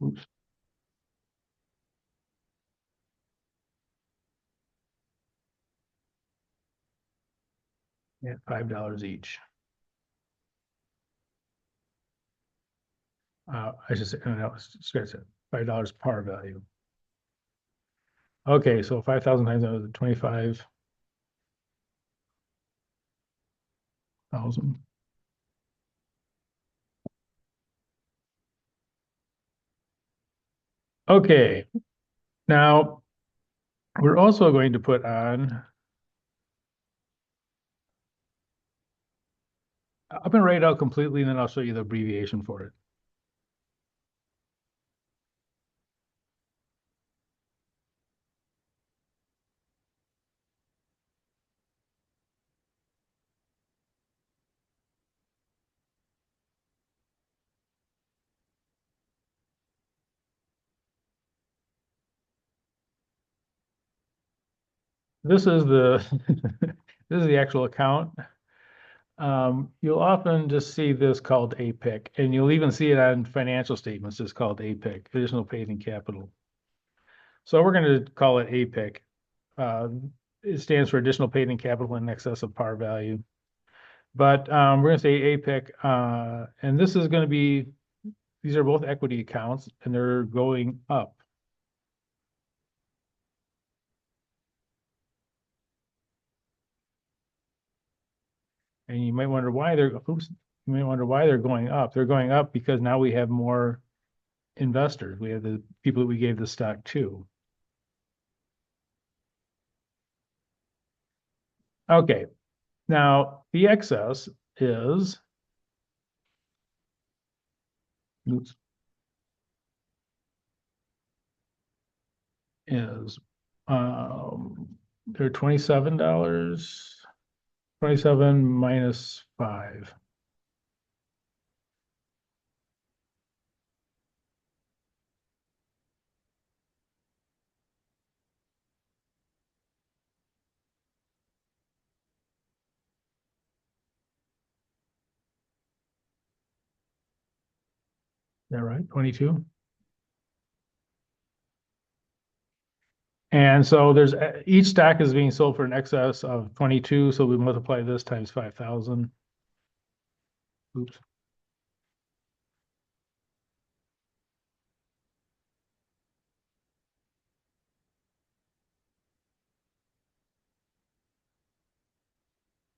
[SPEAKER 1] Oops. At $5 each. I should say, no, scratch it. $5 par value. Okay, so 5,000 times 25,000. Okay, now we're also going to put on. I'm going to write it out completely, and then I'll show you the abbreviation for it. This is the this is the actual account. You'll often just see this called APIC, and you'll even see it on financial statements just called APIC, additional paid in capital. So we're going to call it APIC. It stands for additional paid in capital in excess of par value. But we're going to say APIC, and this is going to be, these are both equity accounts, and they're going up. And you might wonder why they're going up. They're going up because now we have more investors. We have the people that we gave the stock to. Okay, now the excess is, oops, is they're $27, 27 minus 5. Is that right? 22. And so there's each stock is being sold for an excess of 22. So we multiply this times 5,000. Oops.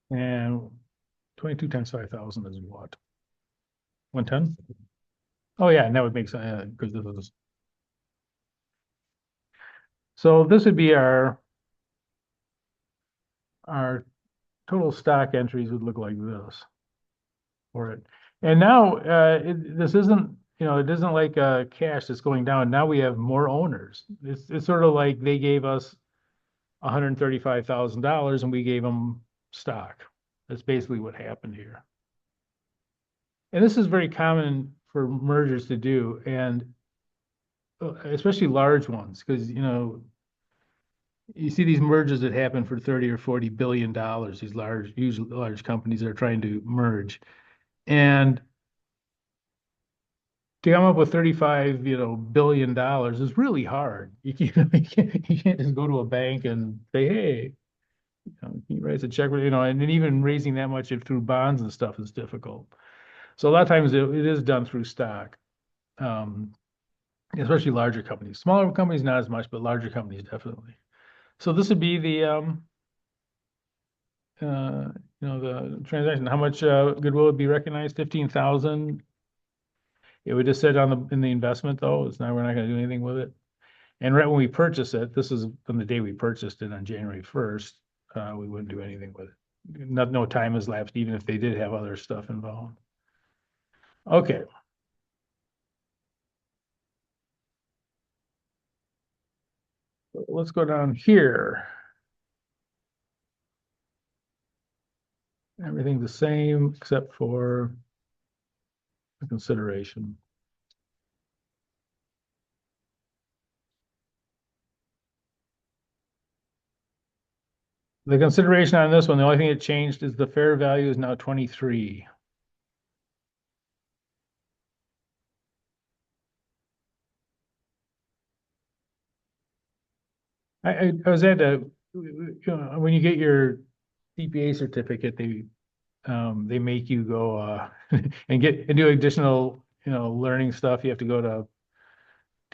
[SPEAKER 1] And 22 times 5,000 is what? 110? Oh yeah, and that would make sense because this is. So this would be our total stock entries would look like this for it. And now, this isn't, it isn't like, cash that's going down. Now we have more owners. It's sort of like they gave us $135,000 and we gave them stock. That's basically what happened here. And this is very common for mergers to do, and especially large ones, because, you see these mergers that happen for 30 or 40 billion dollars, these usually large companies that are trying to merge. And to come up with 35, billion dollars is really hard. You can't just go to a bank and say, hey, can you write a check, and then even raising that much through bonds and stuff is difficult. So a lot of times it is done through stock, especially larger companies. Smaller companies, not as much, but larger companies, definitely. So this would be the, the transaction. How much goodwill would be recognized? 15,000. It would just sit in the investment though. It's not, we're not going to do anything with it. And right when we purchase it, this is from the day we purchased it on January 1st, we wouldn't do anything with it. No time has lapsed, even if they did have other stuff involved. Okay. Let's go down here. Everything's the same except for the consideration. The consideration on this one, the only thing that changed is the fair value is now 23. I was at when you get your CPA certificate, they make you go and do additional, learning stuff. You have to go to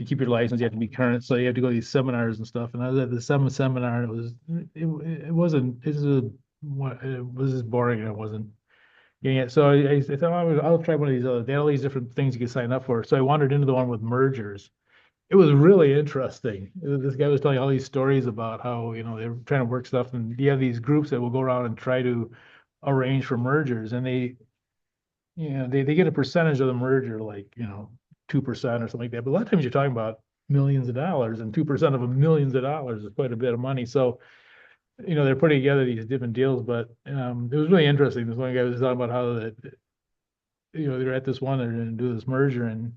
[SPEAKER 1] keep your license, you have to be current. So you have to go to these seminars and stuff. And I was at the seminar, and it was just boring, and it wasn't getting it. So I thought, I'll try one of these other. They had all these different things you could sign up for. So I wandered into the one with mergers. It was really interesting. This guy was telling all these stories about how, they're trying to work stuff, and you have these groups that will go around and try to arrange for mergers, and they get a percentage of the merger, like, 2% or something like that. But a lot of times you're talking about millions of dollars, and 2% of millions of dollars is quite a bit of money. So, they're putting together these different deals, but it was really interesting. This one guy was talking about how that, they're at this one, they're going to do this merger, and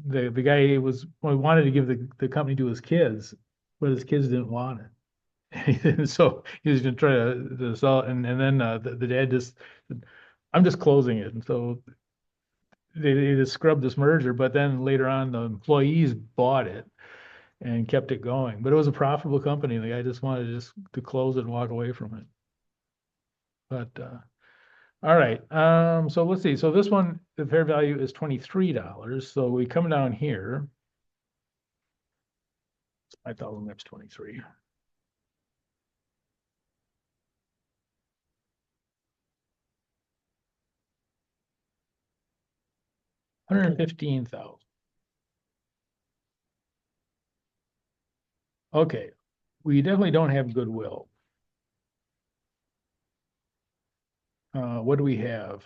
[SPEAKER 1] the guy wanted to give the company to his kids, but his kids didn't want it. So he was going to try to sell it, and then the dad just said, I'm just closing it. And so they just scrubbed this merger, but then later on the employees bought it and kept it going. But it was a profitable company. The guy just wanted to close it and walk away from it. But all right. So let's see. So this one, the fair value is $23. So we come down here. 5,000, that's 23. $115,000. Okay, we definitely don't have goodwill. What do we have?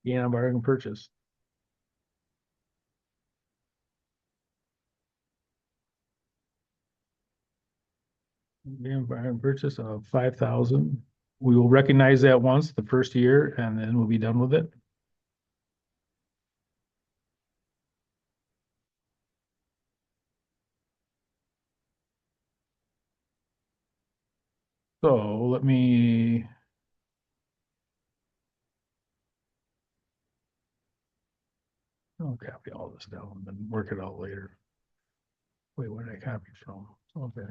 [SPEAKER 1] Gain on bargain purchase. Gain on bargain purchase of 5,000. We will recognize that once the first year, and then we'll be done with it. So let me. I'll copy all this down and work it out later. Wait, where did I copy from? Okay.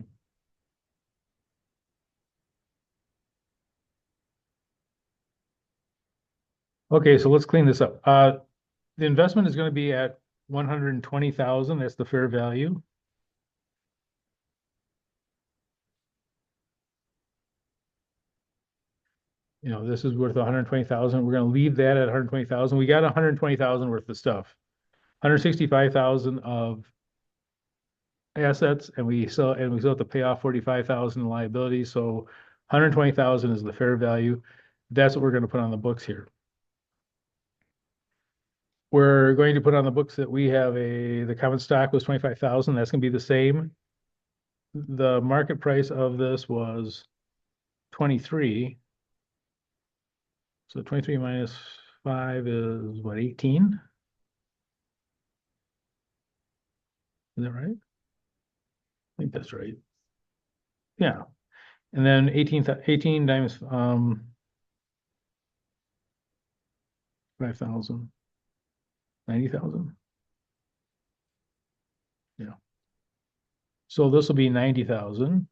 [SPEAKER 1] Okay, so let's clean this up. The investment is going to be at 120,000. That's the fair value. you know, this is worth 120,000. We're gonna leave that at 120,000. We got 120,000 worth of stuff. 165,000 of assets, and we still have to pay off 45,000 in liabilities. So 120,000 is the fair value. That's what we're going to put on the books here. We're going to put on the books that we have the common stock was 25,000. That's going to be the same. The market price of this was 23. So 23 minus 5 is what, 18? Is that right? I think that's right. Yeah. And then 18 times 5,000. 90,000. Yeah. So this will be 90,000.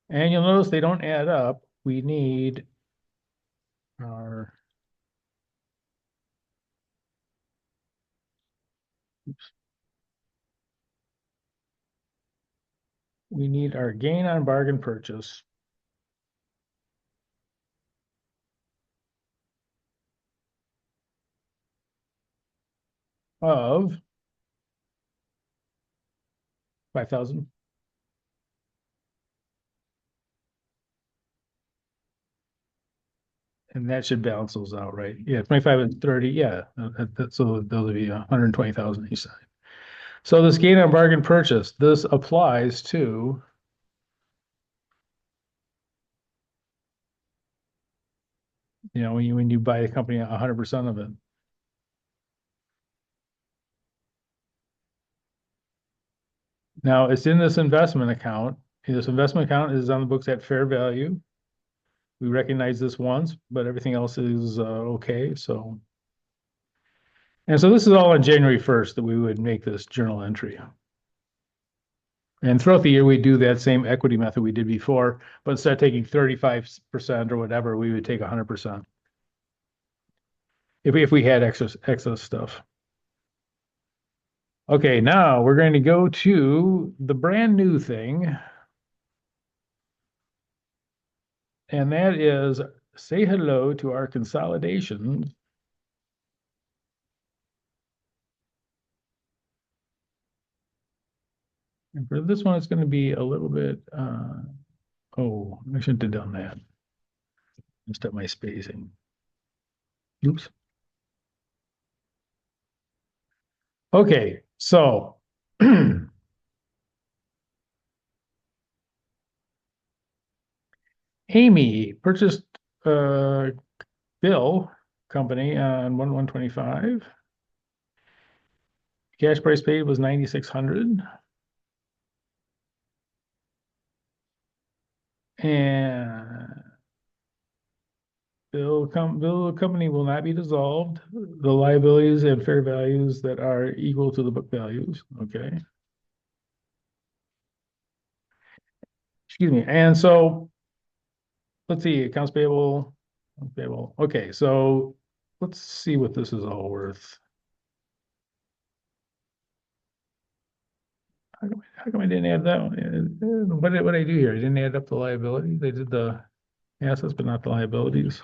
[SPEAKER 1] And you'll notice they don't add up. We need our we need our gain on bargain purchase of 5,000. And that should balance those out, right? Yeah, 25 and 30. Yeah. So those would be 120,000 each side. So this gain on bargain purchase, this applies to when you buy a company 100% of it. Now it's in this investment account. This investment account is on the books at fair value. We recognize this once, but everything else is okay. So this is all on January 1st that we would make this journal entry. And throughout the year, we do that same equity method we did before, but instead of taking 35% or whatever, we would take 100%. If we had excess stuff. Okay, now we're going to go to the brand new thing. And that is say hello to our consolidations. And for this one, it's going to be a little bit, oh, I shouldn't have done that. Messed up my spacing. Oops. Okay, so Amy purchased Bill company on 1/1/25. Cash price paid was 9,600. And Bill company will not be dissolved. The liabilities and fair values that are equal to the book values. Okay. Excuse me. And so let's see, accounts payable. Okay, so let's see what this is all worth. How come I didn't add that one? What did I do here? I didn't add up the liabilities. They did the assets, but not the liabilities.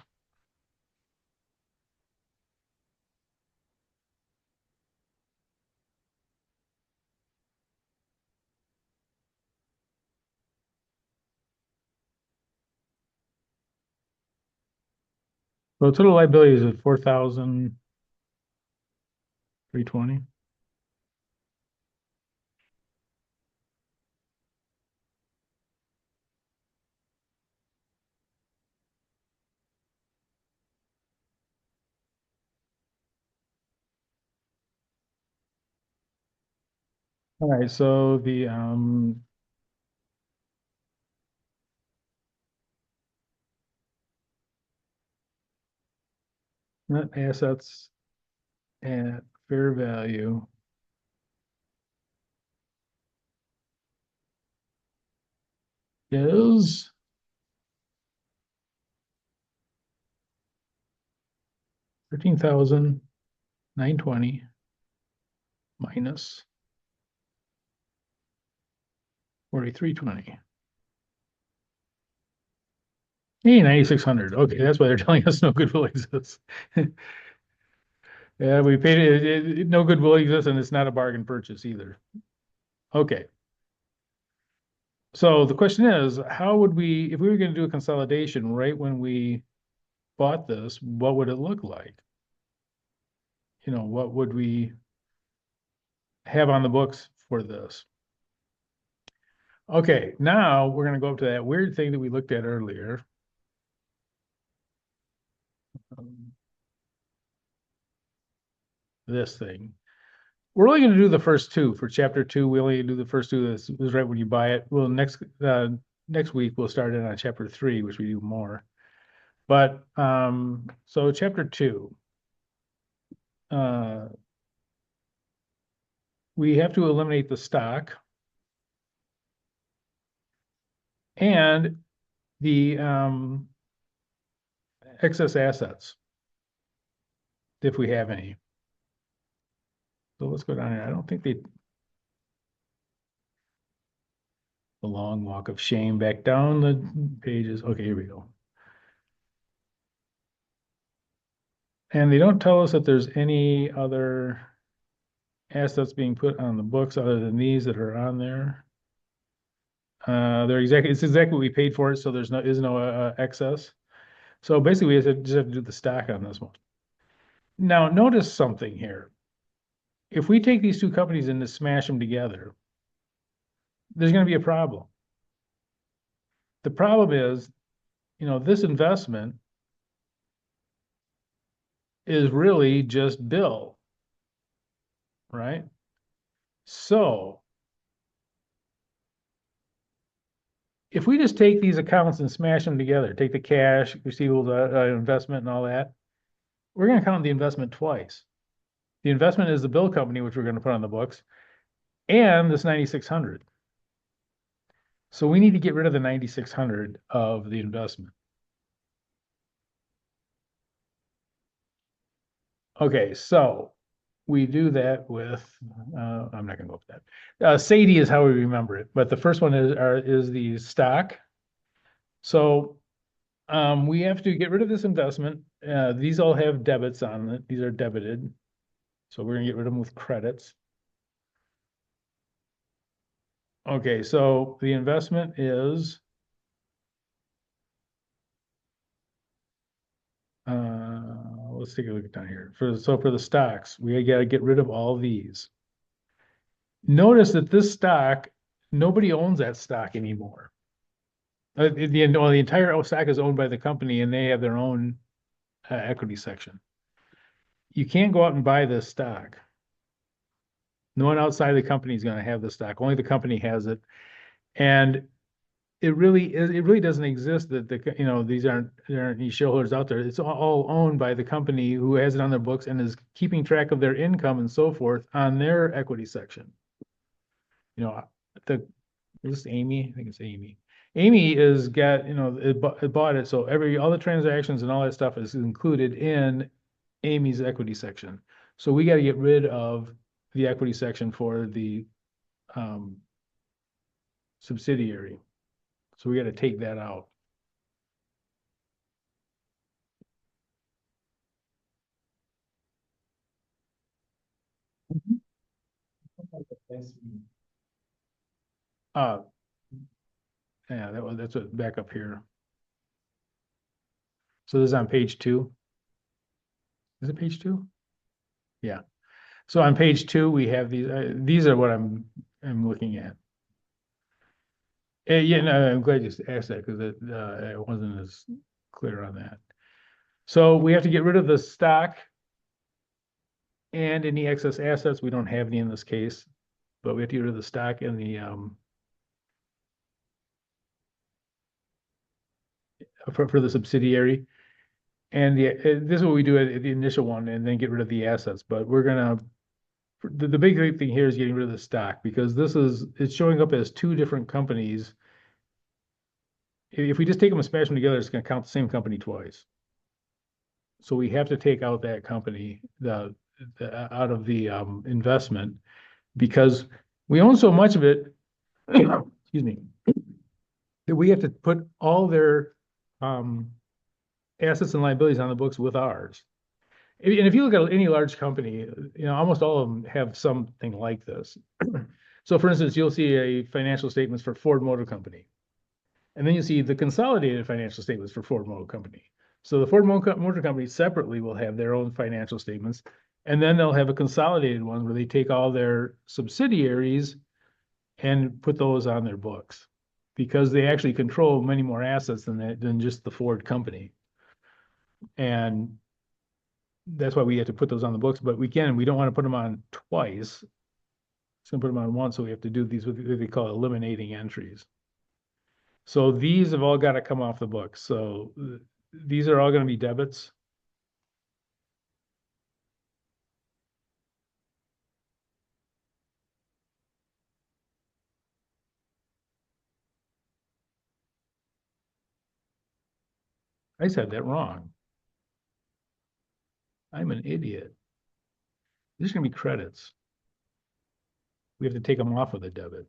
[SPEAKER 1] So total liabilities is 4,320. All right, so the net assets at fair value is 13,920 minus 4,320. Hey, 9,600. Okay, that's why they're telling us no goodwill exists. Yeah, we paid it, no goodwill exists, and it's not a bargain purchase either. Okay. So the question is, how would we, if we were going to do a consolidation right when we bought this, what would it look like? You know, what would we have on the books for this? Okay, now we're going to go up to that weird thing that we looked at earlier. This thing. We're only going to do the first two for chapter 2. We only do the first two. This is right when you buy it. Well, next week we'll start in on chapter 3, which we do more. But so chapter 2, we have to eliminate the stock and the excess assets, if we have any. So let's go down here. I don't think the long walk of shame back down the pages. Okay, here we go. And they don't tell us that there's any other assets being put on the books other than these that are on there. It's exactly what we paid for it, so there's no excess. So basically, we just have to do the stack on this one. Now, notice something here. If we take these two companies and just smash them together, there's going to be a problem. The problem is, you know, this investment is really just Bill, right? So if we just take these accounts and smash them together, take the cash, receivables, investment and all that, we're going to count the investment twice. The investment is the Bill company, which we're going to put on the books, and this 9,600. So we need to get rid of the 9,600 of the investment. Okay, so we do that with, I'm not going to go with that. Sadie is how we remember it, but the first one is the stock. So we have to get rid of this investment. These all have debits on it. These are debited. So we're going to get rid of them with credits. Okay, so the investment is let's take a look down here. For the stocks, we got to get rid of all these. Notice that this stock, nobody owns that stock anymore. The entire stock is owned by the company, and they have their own equity section. You can't go out and buy this stock. No one outside the company is going to have the stock. Only the company has it, and it really doesn't exist that there aren't any shareholders out there. It's all owned by the company who has it on their books and is keeping track of their income and so forth on their equity section. You know, is this Amy? I think it's Amy. Amy is got, it bought it. So all the transactions and all that stuff is included in Amy's equity section. So we got to get rid of the equity section for the subsidiary. So we got to take that out. Uh, yeah, that's what back up here. So this is on page 2. Is it page 2? Yeah. So on page 2, we have these. These are what I'm looking at. Yeah, no, I'm glad you asked that because it wasn't as clear on that. So we have to get rid of the stock and any excess assets. We don't have any in this case, but we have to get rid of the stock and the for the subsidiary. And this is what we do at the initial one, and then get rid of the assets. But we're gonna the big thing here is getting rid of the stock because it's showing up as two different companies. If we just take them and smash them together, it's going to count the same company twice. So we have to take out that company out of the investment because we own so much of it. Excuse me. That we have to put all their assets and liabilities on the books with ours. And if you look at any large company, almost all of them have something like this. So for instance, you'll see a financial statements for Ford Motor Company. And then you see the consolidated financial statements for Ford Motor Company. So the Ford Motor Company separately will have their own financial statements. And then they'll have a consolidated one where they take all their subsidiaries and put those on their books. Because they actually control many more assets than just the Ford company. And that's why we have to put those on the books, but we don't want to put them on twice. Just gonna put them on once, so we have to do these what they call eliminating entries. So these have all got to come off the books. So these are all going to be debits. I said that wrong. I'm an idiot. These are going to be credits. We have to take them off of the debit.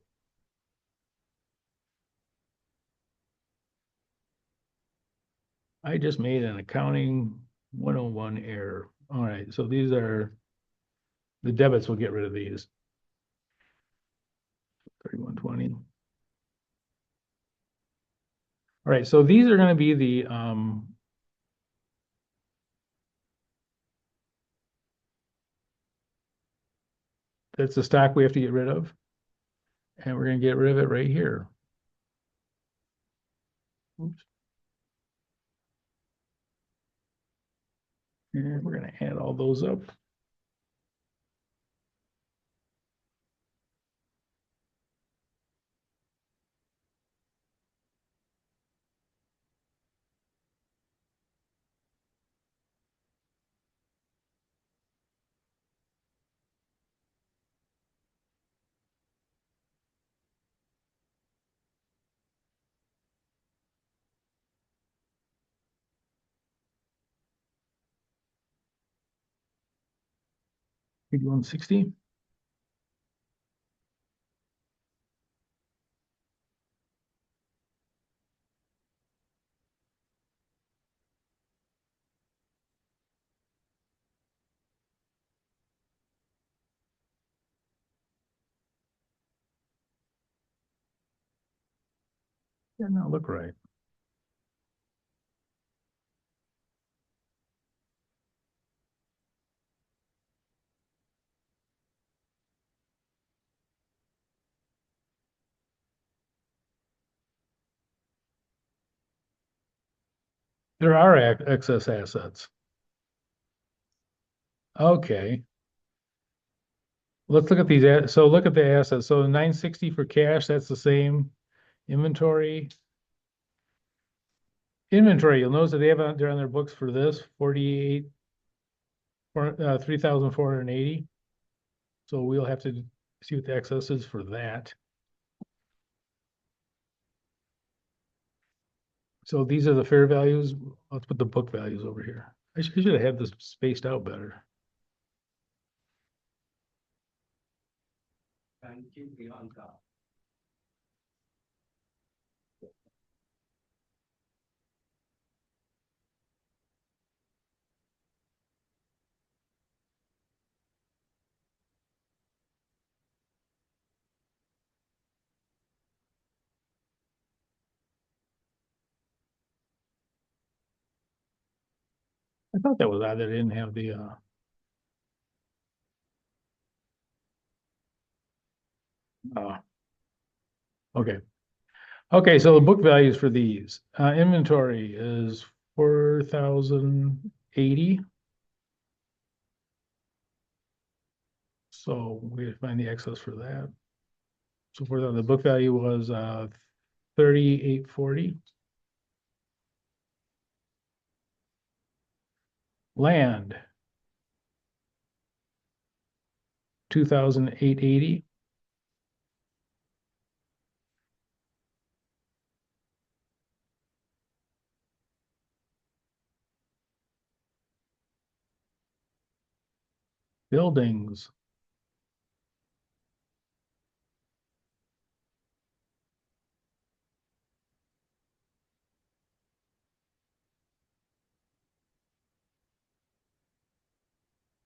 [SPEAKER 1] I just made an accounting 101 error. All right, so these are the debits. We'll get rid of these. 3120. All right, so these are going to be the that's the stock we have to get rid of. And we're going to get rid of it right here. Oops. And we're going to add all those up. Maybe 160. Yeah, no, look right. There are excess assets. Okay. Let's look at these. So look at the assets. So 960 for cash, that's the same. Inventory. Inventory, you'll notice that they're on their books for this 48, 3,480. So we'll have to see what the excess is for that. So these are the fair values. Let's put the book values over here. I should have had this spaced out better.
[SPEAKER 5] And keep the on top.
[SPEAKER 1] I thought that was odd that I didn't have the okay. Okay, so the book values for these. Inventory is 4,080. So we have to find the excess for that. So for the book value was 3,840. Land 2,880. Buildings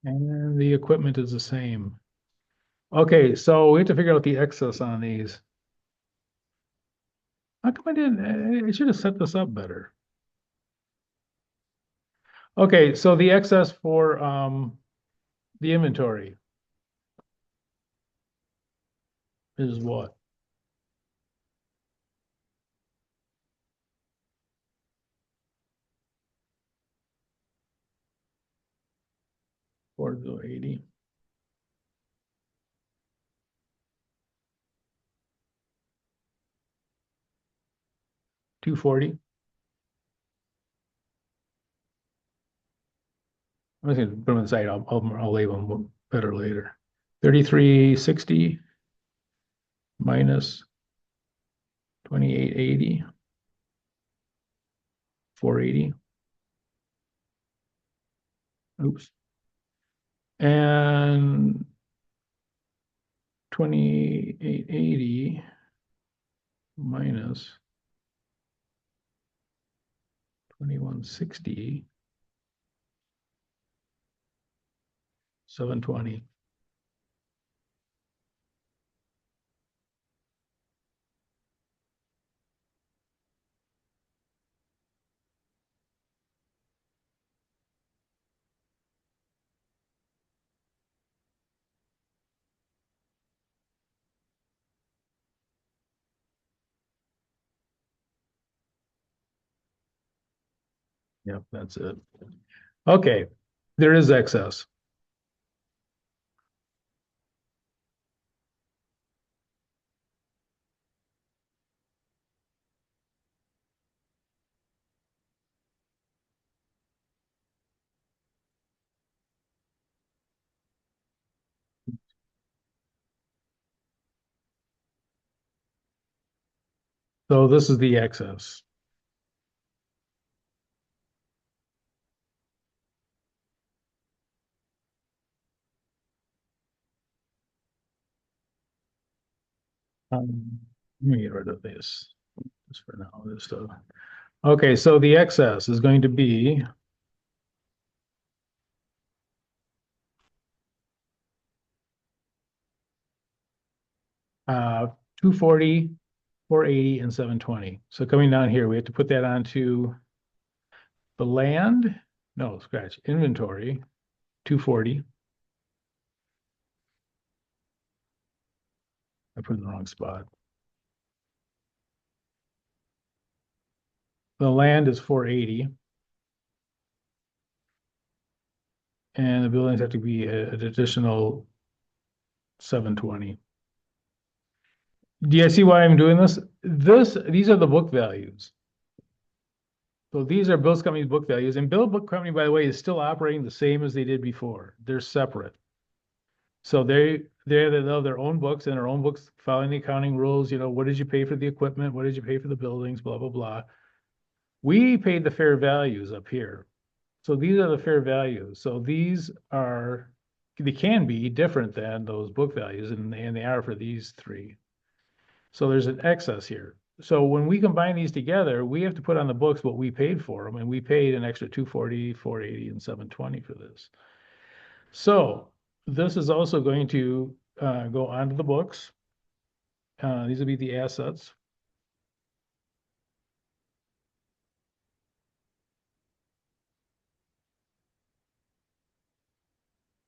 [SPEAKER 1] And the equipment is the same. Okay, so we have to figure out the excess on these. How come I didn't, I should have set this up better. Okay, so the excess for the inventory is what? Four to 80. $240. I'm just gonna put them aside. I'll label them better later. 3360 minus 2880. 480. Oops. And 2880 minus 2160. 720. Yep, that's it. Okay, there is excess. So this is the excess. Let me get rid of this just for now. This stuff. Okay, so the excess is going to be uh 240, 480, and 720. So coming down here, we have to put that onto the land. No, scratch inventory, 240. I put it in the wrong spot. The land is 480. And the buildings have to be an additional 720. Do you see why I'm doing this? These are the book values. So these are Bill's Company's book values. And Bill Book Company, by the way, is still operating the same as they did before. They're separate. So they have their own books and their own books following the accounting rules. You know, what did you pay for the equipment? What did you pay for the buildings? Blah, blah, blah. We paid the fair values up here. So these are the fair values. So these are, they can be different than those book values, and they are for these three. So there's an excess here. So when we combine these together, we have to put on the books what we paid for them, and we paid an extra 240, 480, and 720 for this. So this is also going to go onto the books. These will be the assets.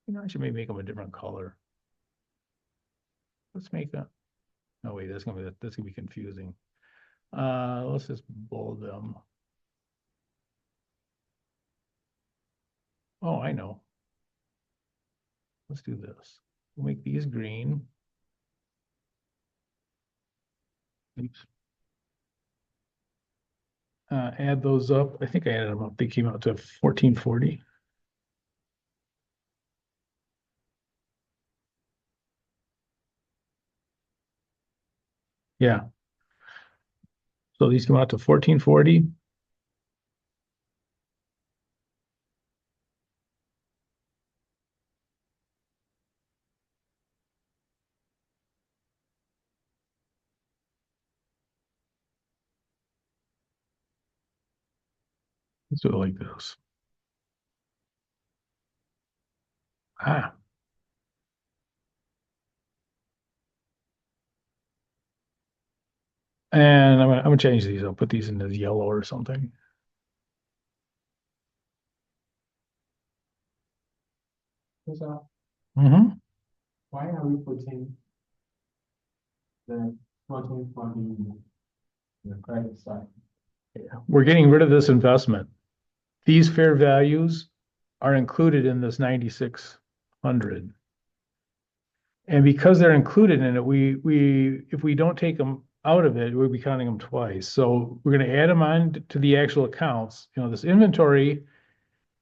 [SPEAKER 1] You know, I should maybe make them a different color. Let's make that. Oh wait, that's gonna be confusing. Let's just bold them. Oh, I know. Let's do this. We'll make these green. Oops. Add those up. I think I added them up. They came out to 1440. Yeah. So these come out to 1440. Let's do it like this. Ah. And I'm gonna change these. I'll put these into yellow or something.
[SPEAKER 3] So
[SPEAKER 1] Mm-hmm.
[SPEAKER 3] why are we putting the floating for the credit side?
[SPEAKER 1] We're getting rid of this investment. These fair values are included in this 9,600. And because they're included in it, if we don't take them out of it, we'll be counting them twice. So we're gonna add them on to the actual accounts. You know, this inventory,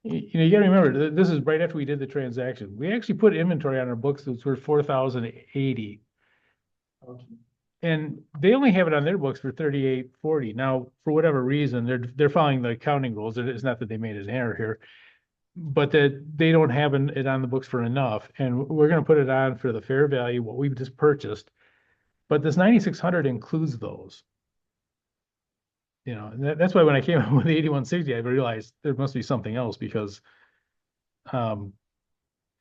[SPEAKER 1] you gotta remember, this is right after we did the transaction. We actually put inventory on our books that's worth 4,080.
[SPEAKER 3] Okay.
[SPEAKER 1] And they only have it on their books for 3,840. Now, for whatever reason, they're following the accounting rules. It's not that they made an error here, but that they don't have it on the books for enough. And we're going to put it on for the fair value, what we've just purchased. But this 9,600 includes those. You know, and that's why when I came up with 8,160, I realized there must be something else because, um,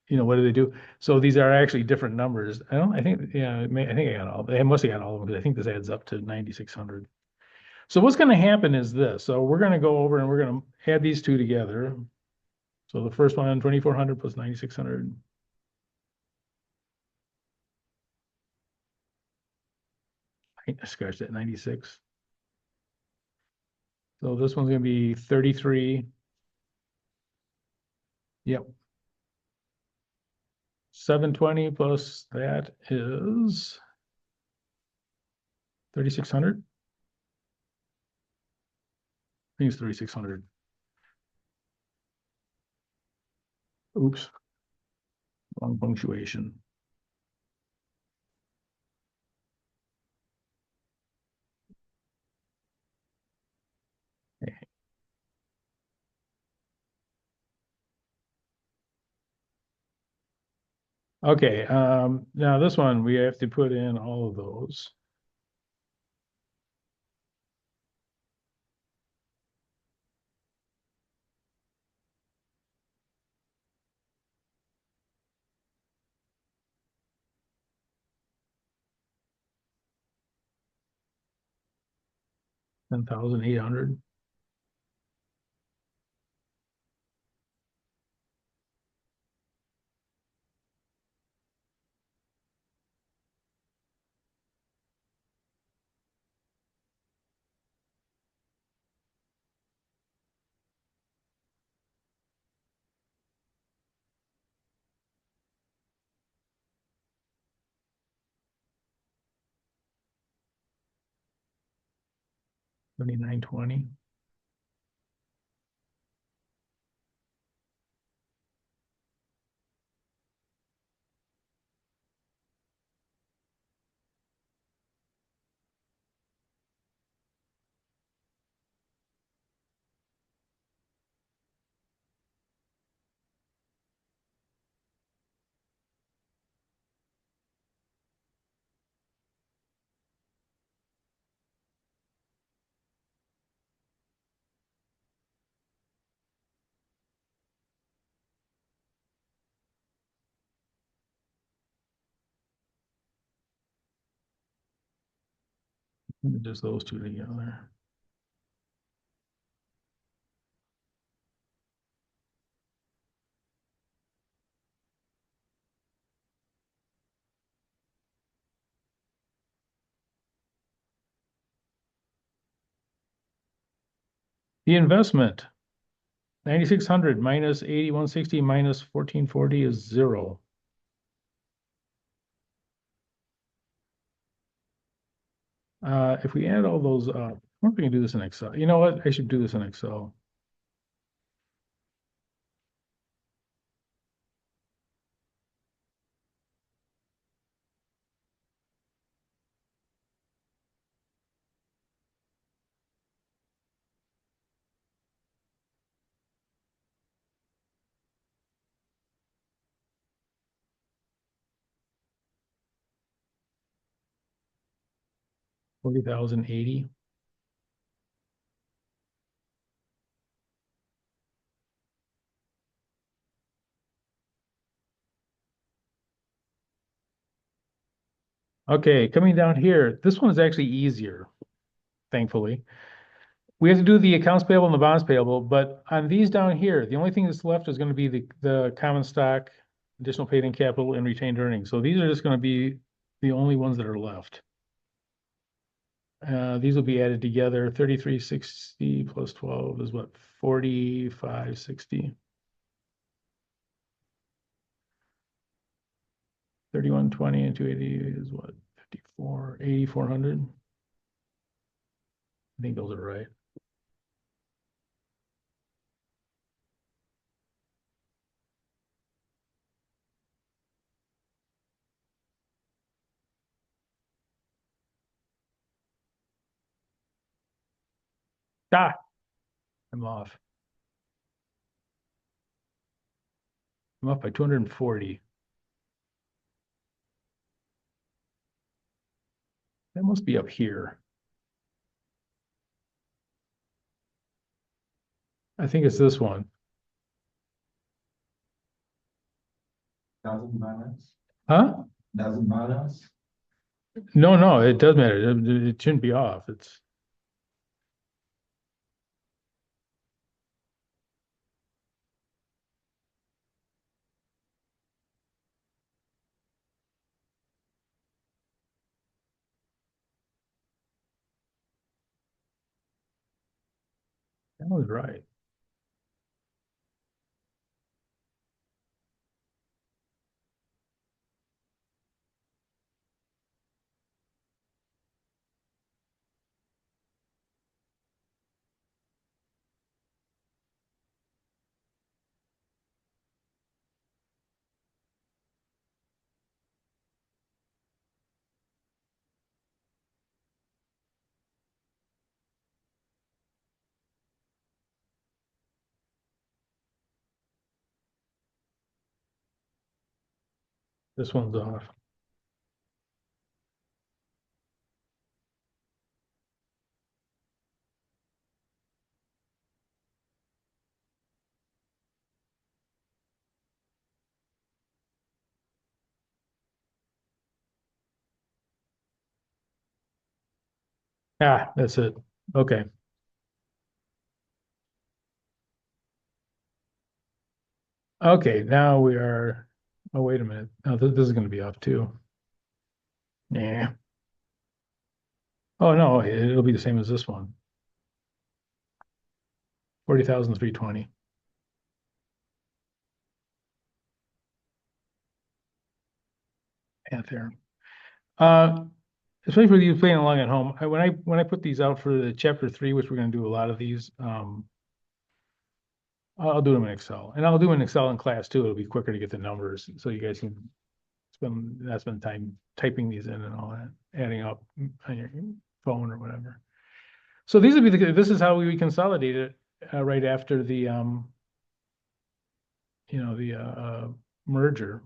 [SPEAKER 1] you know, what do they do? So these are actually different numbers. I think, yeah, I think I got all, they must have got all of them because I think this adds up to 9,600. So what's going to happen is this. So we're going to go over and we're going to add these two together. So the first one, 2,400 plus 9,600. I scratched that 96. So this one's going to be 33. Yep. 720 plus that is 3,600. I think it's 3,600. Oops. Wrong punctuation. Okay, now this one, we have to put in all of those. $10,800. $2,920. Just those two together. The investment, 9,600 minus 8,160 minus 1,440 is 0. If we add all those up, I wonder if we can do this in Excel. You know what? I should do this in Excel. $40,080. Okay, coming down here, this one is actually easier, thankfully. We have to do the accounts payable and the bonds payable, but on these down here, the only thing that's left is going to be the common stock, additional paid in capital, and retained earnings. So these are just going to be the only ones that are left. These will be added together. 3360 plus 12 is what? 4560. 3120 and 280 is what? 8400. I think those are right. Ah, I'm off. I'm up by 240. That must be up here. I think it's this one.
[SPEAKER 3] Doesn't balance,
[SPEAKER 1] Huh?
[SPEAKER 3] doesn't balance.
[SPEAKER 1] No, no, it does matter. It shouldn't be off. It's that was right. This one's off. Ah, that's it. Okay. Okay, now we are, oh, wait a minute. Oh, this is going to be off too. Yeah. Oh, no, it'll be the same as this one. 40,320. Math there. Especially for you playing along at home, when I put these out for the chapter 3, which we're going to do a lot of these, I'll do them in Excel, and I'll do them in Excel in class too. It'll be quicker to get the numbers, so you guys can spend time typing these in and all that, adding up on your phone or whatever. So these would be this is how we consolidate it right after the merger.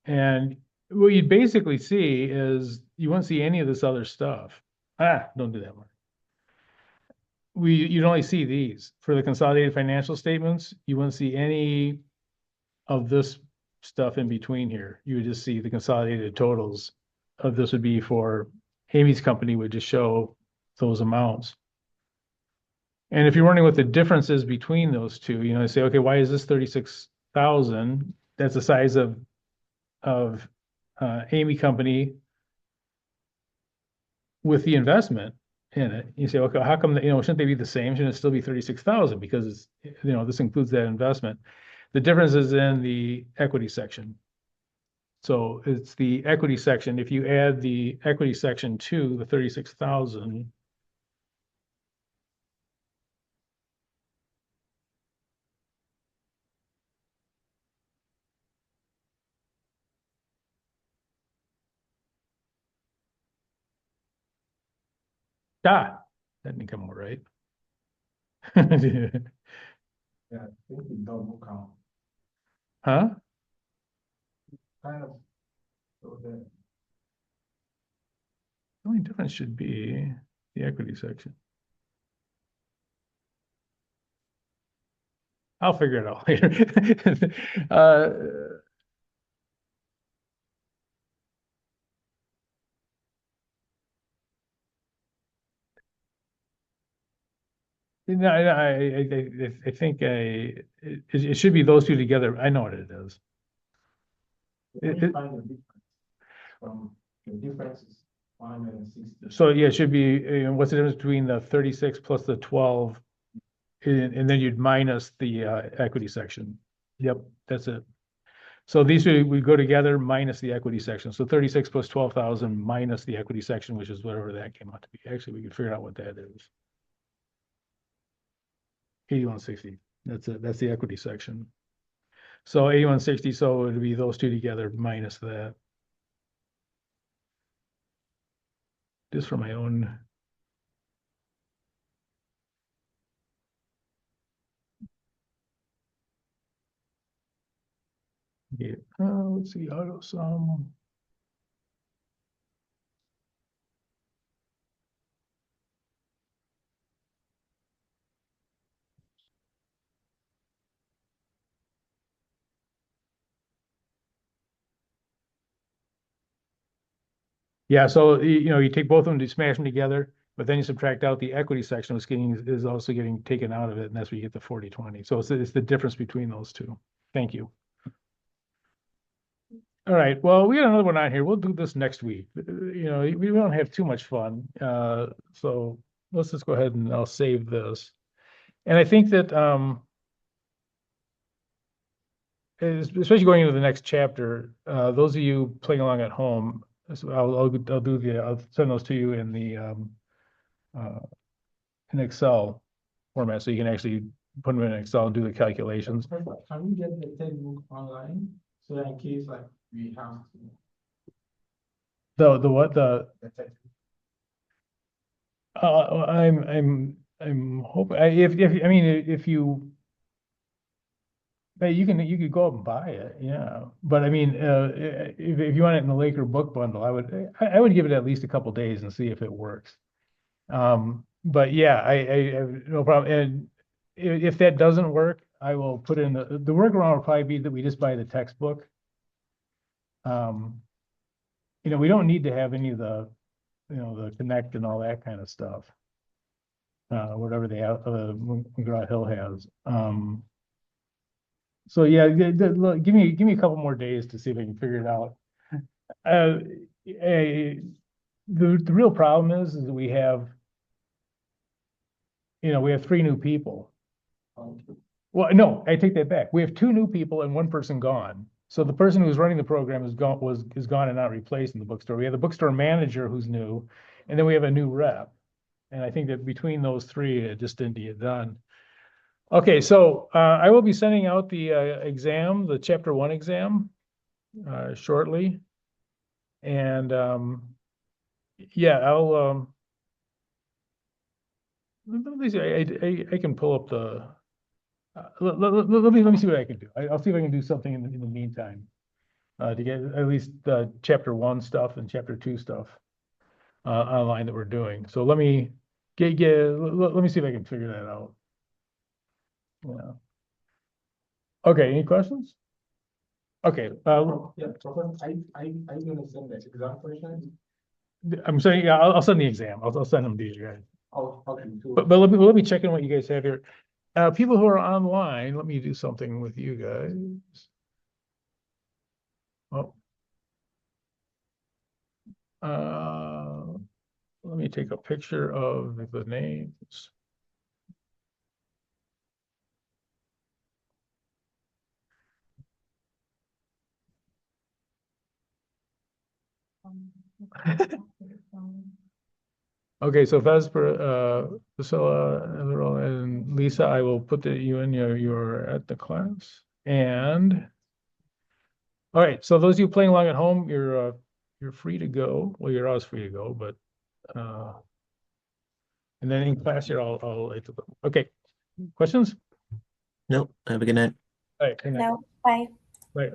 [SPEAKER 1] And what you'd basically see is you won't see any of this other stuff. Don't do that one. You'd only see these for the consolidated financial statements. You wouldn't see any of this stuff in between here. You would just see the consolidated totals of this would be for Amy's company would just show those amounts. And if you're wondering what the difference is between those two, you say, okay, why is this 36,000? That's the size of Amy company with the investment in it. You say, okay, how come, shouldn't they be the same? Shouldn't it still be 36,000? Because this includes that investment. The difference is in the equity section. So it's the equity section. If you add the equity section to the 36,000, that didn't come out right.
[SPEAKER 3] Yeah, I think it double count,
[SPEAKER 1] Huh?
[SPEAKER 3] kind of. So the
[SPEAKER 1] The only difference should be the equity section. I'll figure it out later. No, I think it should be those two together. I know what it is.
[SPEAKER 3] Let
[SPEAKER 1] It-
[SPEAKER 3] me
[SPEAKER 1] it-
[SPEAKER 3] find the difference from the difference is 160.
[SPEAKER 1] So yeah, it should be, what's the difference between the 36 plus the 12? And then you'd minus the equity section. Yep, that's it. So these would go together minus the equity section. So 36 plus 12,000 minus the equity section, which is whatever that came out to be. Actually, we can figure out what that is. 8160. That's it. That's the equity section. So 8160, so it would be those two together minus that. Just for my own. Yeah, let's see, auto sum. Yeah, so you take both of them, you smash them together, but then you subtract out the equity section, which is also getting taken out of it, and that's where you get the 40/20. So it's the difference between those two. Thank you. All right, well, we got another one on here. We'll do this next week. We don't have too much fun. So let's just go ahead and I'll save this. And I think that especially going into the next chapter, those of you playing along at home, so I'll send those to you in Excel format, so you can actually put them in Excel and do the calculations.
[SPEAKER 3] Perfect. Can we get the textbook online? So that in case like we have to.
[SPEAKER 1] The what,
[SPEAKER 3] The textbook.
[SPEAKER 1] I'm hoping, if you, you could go up and buy it, yeah. But I mean, if you want it in the Laker book bundle, I would give it at least a couple days and see if it works. But yeah, I have no problem. And if that doesn't work, I will put in the workaround will probably be that we just buy the textbook. We don't need to have any of the, the Connect and all that kind of stuff. Whatever McGraw-Hill has. So yeah, look, give me a couple more days to see if I can figure it out. The real problem is that we have 3 new people. Well, no, I take that back. We have 2 new people and 1 person gone. So the person who was running the program is gone and not replaced in the bookstore. We have the bookstore manager who's new, and then we have a new rep. And I think that between those 3, it just didn't get done. Okay, so I will be sending out the exam, the chapter 1 exam, shortly. And yeah, I'll let me see. I can pull up the. Let me see what I can do. I'll see if I can do something in the meantime to get at least the chapter 1 stuff and chapter 2 stuff online that we're doing. So let me let me see if I can figure that out. Yeah. Okay. Any questions? Okay.
[SPEAKER 3] Yeah, Professor, I gonna send the exam question.
[SPEAKER 1] I'm saying, yeah, I'll send the exam. I'll send them to you guys.
[SPEAKER 3] Oh, okay, cool.
[SPEAKER 1] But let me check in what you guys have here. People who are online, let me do something with you guys. Oh. Let me take a picture of the names. Okay, so Vesper, Priscilla, and Lisa, I will put you in your at the class. And all right, so those of you playing along at home, you're free to go. Well, you're always free to go, but and then in class here, I'll okay. Questions?
[SPEAKER 2] Nope. Have a good night.
[SPEAKER 1] All right, good night.
[SPEAKER 4] No, bye.
[SPEAKER 1] Bye.